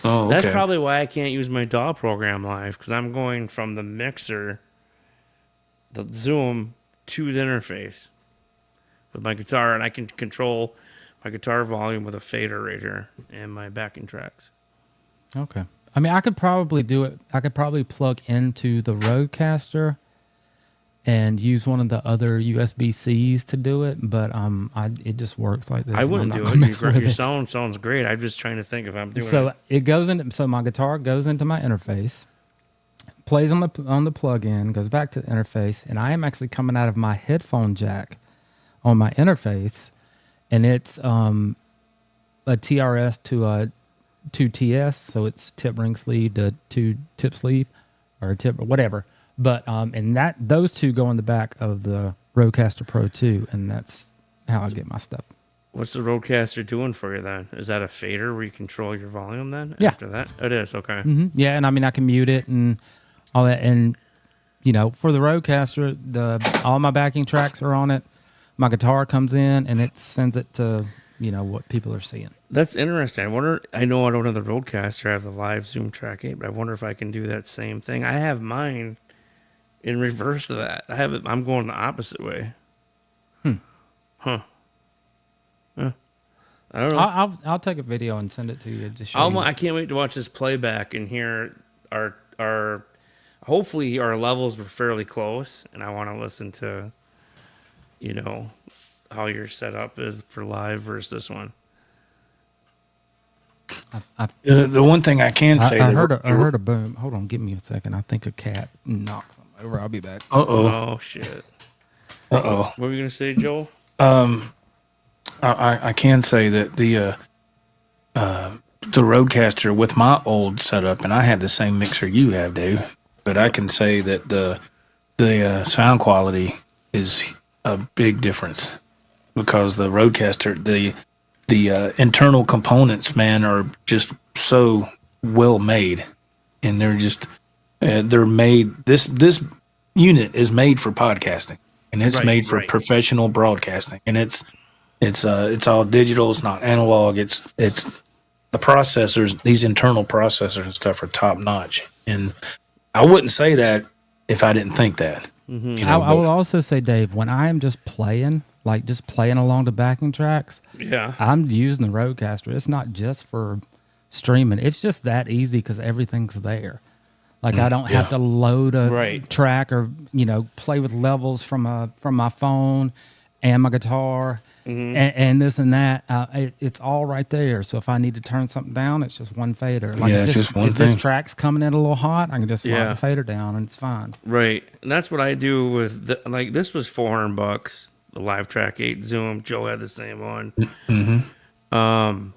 Oh, okay. That's probably why I can't use my DAW program live, because I'm going from the mixer, the Zoom, to the interface with my guitar, and I can control my guitar volume with a fader right here and my backing tracks. Okay. I mean, I could probably do it. I could probably plug into the Rodecaster and use one of the other USB-Cs to do it, but it just works like this. I wouldn't do it. Your sound sounds great. I'm just trying to think if I'm doing it. So it goes into. So my guitar goes into my interface, plays on the plug-in, goes back to the interface, and I am actually coming out of my headphone jack on my interface, and it's a TRS to a 2TS, so it's tip ring sleeve to 2 tip sleeve or tip or whatever. But and those 2 go in the back of the Rodecaster Pro 2, and that's how I get my stuff. What's the Rodecaster doing for you then? Is that a fader where you control your volume then? Yeah. After that? It is, okay. Mm-hmm. Yeah, and I mean I can mute it and all that, and for the Rodecaster, all my backing tracks are on it. My guitar comes in and it sends it to what people are seeing. That's interesting. I know I don't have the Rodecaster, I have the live Zoom Track 8, but I wonder if I can do that same thing. I have mine in reverse of that. I'm going the opposite way. Huh. Yeah. I don't know. I'll take a video and send it to you to show you. I can't wait to watch this playback and hear our hopefully our levels were fairly close, and I want to listen to how your setup is for live versus this one. The one thing I can say, I heard a boom. Hold on, give me a second. I think a cat knocked something over. I'll be back. Oh shit. What were you gonna say, Joel? I can say that the Rodecaster with my old setup, and I had the same mixer you have, Dave, but I can say that the sound quality is a big difference because the Rodecaster, the internal components, man, are just so well made, and they're just they're made. This unit is made for podcasting, and it's made for professional broadcasting, and it's all digital. It's not analog. It's the processors. These internal processors and stuff are top notch, and I wouldn't say that if I didn't think that. Mm-hmm. I will also say, Dave, when I am just playing along the backing tracks, I'm using the Rodecaster. It's not just for streaming. It's just that easy because everything's there. Like I don't have to load a track or play with levels from my phone and my guitar and this and that. It's all right there. So if I need to turn something down, it's just one fader. Like it's just one if thing. This track's coming in a little hot, I can just slide the fader down and it's fine. Right, and that's what I do with this was $400. The Live Track 8 Zoom. Joe had the same one. Mm-hmm.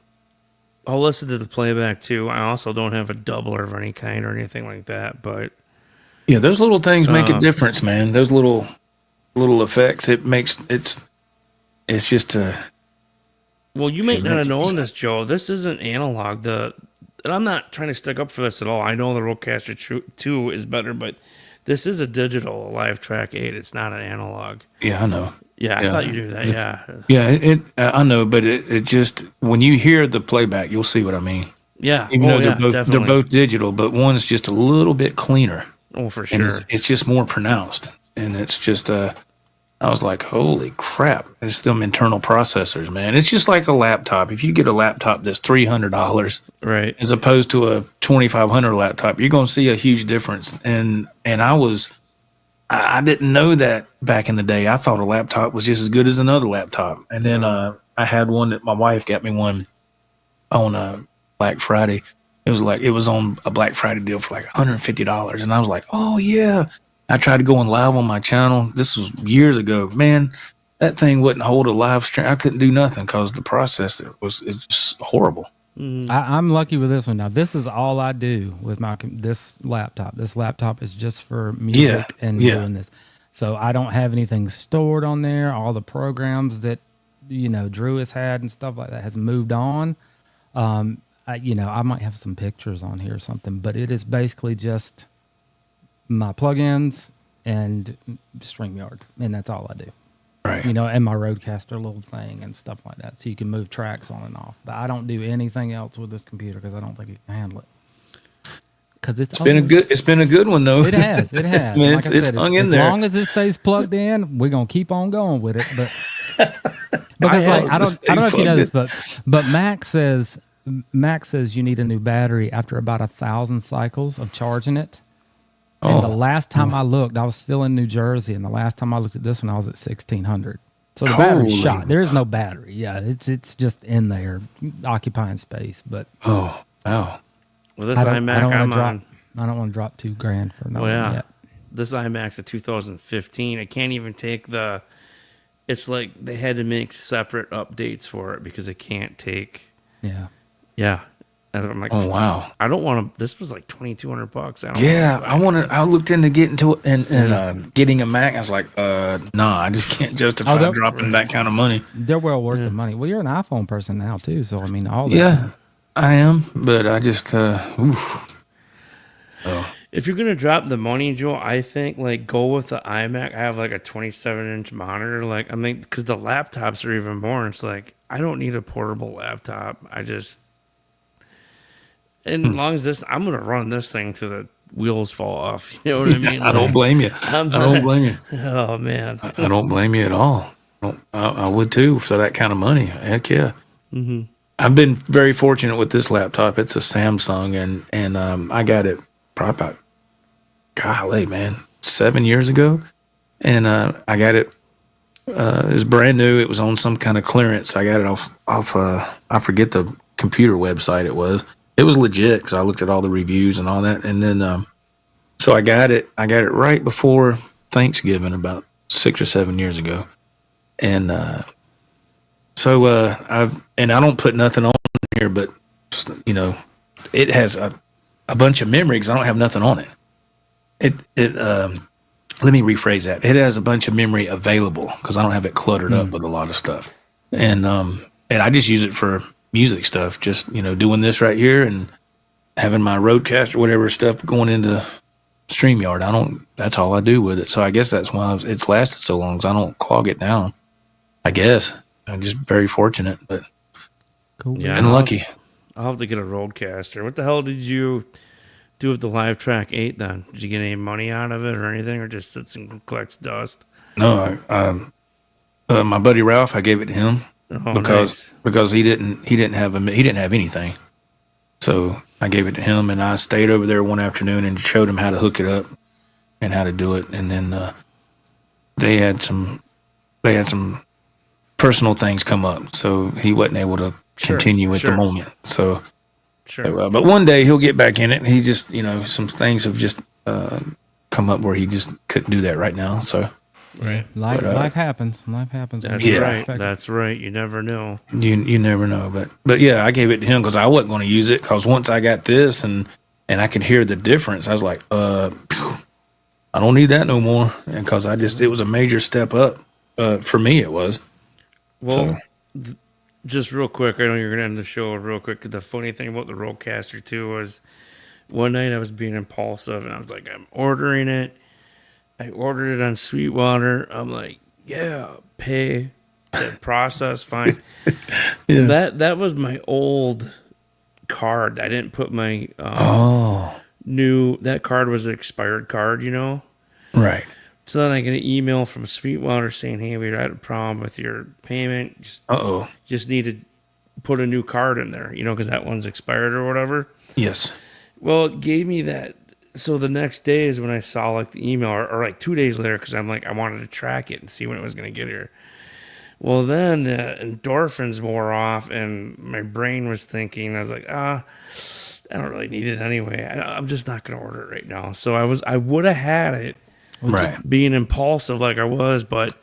I'll listen to the playback too. I also don't have a doubler of any kind or anything like that. But those little things make a difference, man. Those little little effects. It makes it's just a. Well, you might not have known this, Joe. This isn't analog. And I'm not trying to stick up for this at all. I know the Rodecaster 2 is better, but this is a digital Live Track 8. It's not an analog. Yeah, I know. Yeah, I thought you knew that. Yeah. Yeah, I know, but it just when you hear the playback, you'll see what I mean. Yeah. Even though they're definitely. both digital, but one's just a little bit cleaner. Oh, for And sure. it's just more pronounced, and it's just I was like, holy crap! It's them internal processors, man. It's just like a laptop. If you get a laptop that's $300, Right. as opposed to a $2,500 laptop, you're going to see a huge difference. And I didn't know that back in the day. I thought a laptop was just as good as another laptop. And then I had one that my wife got me one on Black Friday. It was on a Black Friday deal for like $150, and I was like, oh yeah. I tried to go on live on my channel. This was years ago. Man, that thing wouldn't hold a live stream. I couldn't do nothing because the processor it's just horrible. I'm lucky with this one. Now, this is all I do with this laptop. This laptop is just for music and doing this. So I don't have anything stored on there. All the programs that, Drew has had and stuff like that has moved on. I might have some pictures on here or something, but it is basically just my plugins and StreamYard, and that's all I do. Right. And my Rodecaster little thing and stuff like that, so you can move tracks on and off. But I don't do anything else with this computer because I don't think it can handle it. Because it's been a good one though. It has. I mean, like it's hung in there. As long as it stays plugged in, we're gonna keep on going with it. But because I don't know if you know this, but Max says you need a new battery after about 1,000 cycles of charging it. And the last time I looked, I was still in New Jersey, and the last time I looked at this one, I was at 1,600. So the battery's shot. There is no battery. Yeah, it's just in there, occupying space. But wow. Well, this I don't iMac I don't want to drop $2,000 for no one yet. This iMac's a 2015. I can't even take it's like they had to make separate updates for it because it can't take. Yeah. And I'm like, oh wow! I don't want to. This was like $2,200. I looked into getting to it and getting a Mac. I was like, nah, I just can't justify dropping that kind of money. They're well worth the money. Well, you're an iPhone person now too, so I mean, all that. Yeah, I am, but I just If you're gonna drop the money, Joe, I think like go with the iMac. I have like a 27-inch monitor. Like because the laptops are even more. It's like I don't need a portable laptop. And as long as I'm going to run this thing till the wheels fall off. You know what I mean? I don't blame you. I don't blame you. Oh, man. I don't blame you at all. I would too for that kind of money. Heck yeah. Mm-hmm. I've been very fortunate with this laptop. It's a Samsung, and I got it probably about, golly, man, 7 years ago. And I got it. It was brand new. It was on some kind of clearance. I got it off I forget the computer website it was. It was legit because I looked at all the reviews and all that. And then, so I got it right before Thanksgiving about 6 or 7 years ago. And so I don't put nothing on here, but just, it has a bunch of memory because I don't have nothing on it. Let me rephrase that. It has a bunch of memory available because I don't have it cluttered up with a lot of stuff. And I just use it for music stuff, just doing this right here and having my Rodecaster, whatever stuff going into StreamYard. That's all I do with it. So I guess that's why it's lasted so long, because I don't clog it down. I guess I'm just very fortunate, but cool. Yeah, and lucky. I'll have to get a Rodecaster. What the hell did you do with the Live Track 8 then? Did you get any money out of it or anything, or just sits and collects dust? No, my buddy Ralph, I gave it to him. Because he didn't have anything, so I gave it to him, and I stayed over there one afternoon and showed him how to hook it up and how to do it, and then they had some personal things come up, so he wasn't able to continue at the moment. So, but one day he'll get back in it. He just some things have just come up where he just couldn't do that right now. So. Right. Life happens. Life happens. That's right. That's right. You never know. You never know. But yeah, I gave it to him because I wasn't going to use it, because once I got this and I could hear the difference, I was like, I don't need that no more, because it was a major step up. For me, it was. Well, just real quick, I know you're going to end the show real quick. The funny thing about the Rodecaster, too, was one night I was being impulsive, and I was like, I'm ordering it. I ordered it on Sweetwater. I'm like, yeah, pay, process, fine. Yeah. That was my old card. I didn't put my new, that card was an expired card, you know? Right. So then I get an email from Sweetwater saying, hey, we had a problem with your payment. Just need to put a new card in there, you know, because that one's expired or whatever. Yes. Well, it gave me that. So the next day is when I saw like the email, or like 2 days later, because I'm like, I wanted to track it and see when it was going to get here. Well, then endorphins wore off, and my brain was thinking, I was like, I don't really need it anyway. I'm just not going to order it right now. So I would have had it. Right. Being impulsive like I was, but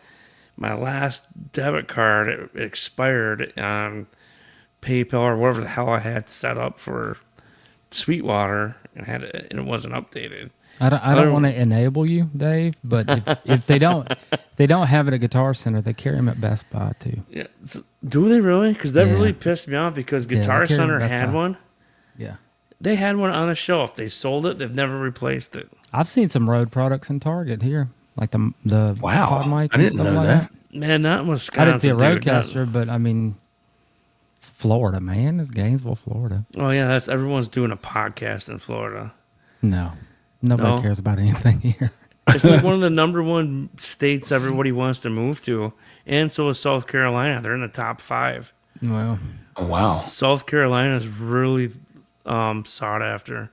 my last debit card it expired on PayPal or whatever the hell I had set up for Sweetwater, and it wasn't updated. I don't want to enable you, Dave, but if they don't have it at Guitar Center, they carry them at Best Buy too. Yeah, so, do they really? Because that really pissed me off. Because Guitar they carry Center them at Best had Buy. one. Yeah, They had one on the shelf. They sold it. They've never replaced it. I've seen some Rode products in Target here, like the pod mic. I didn't know that. Man, not in Wisconsin. I didn't see a dude. Rodecaster, but I mean, it's Florida, man. It's Gainesville, Florida. Oh yeah, everyone's doing a podcast in Florida. No, nobody cares about anything here. It's like one of the number one states everybody wants to move to, and so is South Carolina. They're in the top 5. Well, Oh, wow. South Carolina is really sought after.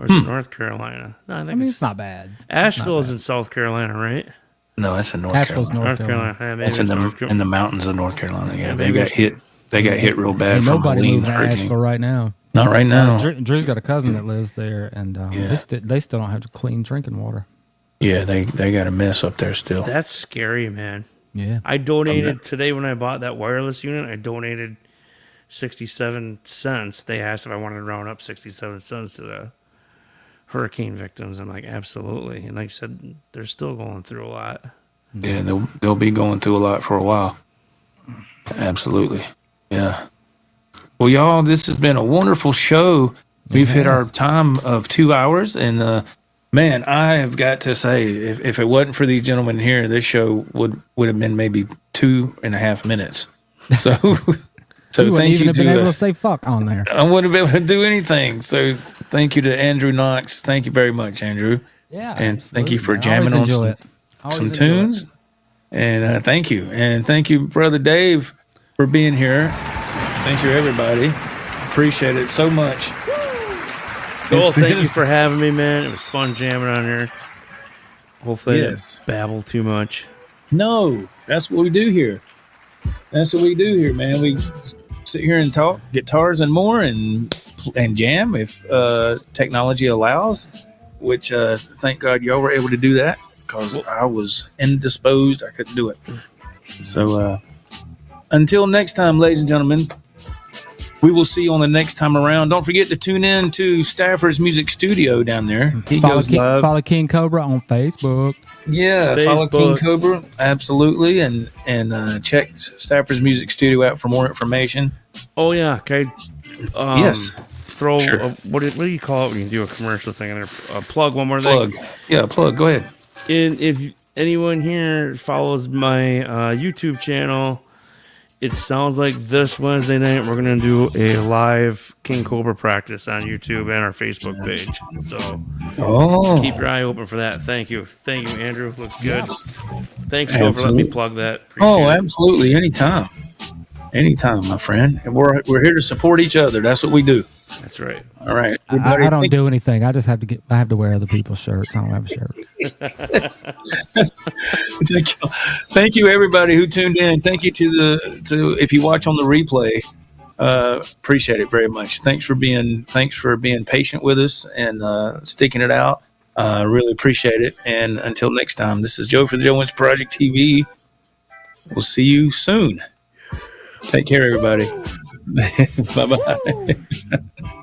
Or is it North Carolina? No, I think it's not bad. Asheville is in South Carolina, right? No, that's in North Asheville's Carolina. North Carolina. Yeah, maybe That's it's North Carolina. in the mountains of North Carolina. Yeah, they maybe got hit. They got hit real bad Ain't from nobody Helene moving to hurricane. Asheville right now. Not right now. Drew's got a cousin that lives there, and they still don't have clean drinking water. Yeah, they got a mess up there still. That's scary, man. Yeah, I donated today when I bought that wireless unit. I donated 67 cents. They asked if I wanted to round up 67 cents to the hurricane victims. I'm like, absolutely. And like I said, they're still going through a lot. Yeah, they'll be going through a lot for a while. Absolutely. Yeah. Well, y'all, this has been a wonderful show. We've hit our time of 2 hours, and man, I have got to say, if it wasn't for these gentlemen here, this show would have been maybe 2.5 minutes. So, you wouldn't thank even you have been able to. to say fuck on there. I wouldn't have been able to do anything. So, thank you to Andrew Knox. Thank you very much, Andrew. Yeah, And thank you for absolutely, man. jamming on some tunes. And thank you. And thank you, Brother Dave, for being here. Thank you, everybody. Appreciate it so much. Joel, thank you for having me, man. It was fun jamming on here. Hopefully I didn't babble too much. No, that's what we do here. That's what we do here, man. We sit here and talk guitars and more and jam if technology allows, which thank God y'all were able to do that because I was indisposed. I couldn't do it. So until next time, ladies and gentlemen, we will see you on the next time around. Don't forget to tune in to Stafford's Music Studio down there. He goes live. Follow King Cobra on Facebook. Yeah, follow King Cobra, absolutely, and check Stafford's Music Studio out for more information. Oh yeah, okay. Yes. Throw Sure. what do you call it when you do a commercial thing? In there? Plug one more Plug. thing. Yeah, plug. Go ahead. And if anyone here follows my YouTube channel, it sounds like this Wednesday night we're going to do a live King Cobra practice on YouTube and our Facebook page. So keep your eye open for that. Thank you. Thank you, Andrew. Looks good. Thanks, Joe, for letting me plug that. Appreciate it. Absolutely. Anytime. Anytime, my friend. And we're here to support each other. That's what we do. That's right. All right. I don't do anything. I just have to wear other people's shirts. I don't have a shirt. Thank you, everybody who tuned in. Thank you to if you watch on the replay. Appreciate it very much. Thanks for being patient with us and sticking it out. Really appreciate it. And until next time, this is Joe for the Joe Wentz Project TV. We'll see you soon. Take care, everybody. Bye-bye.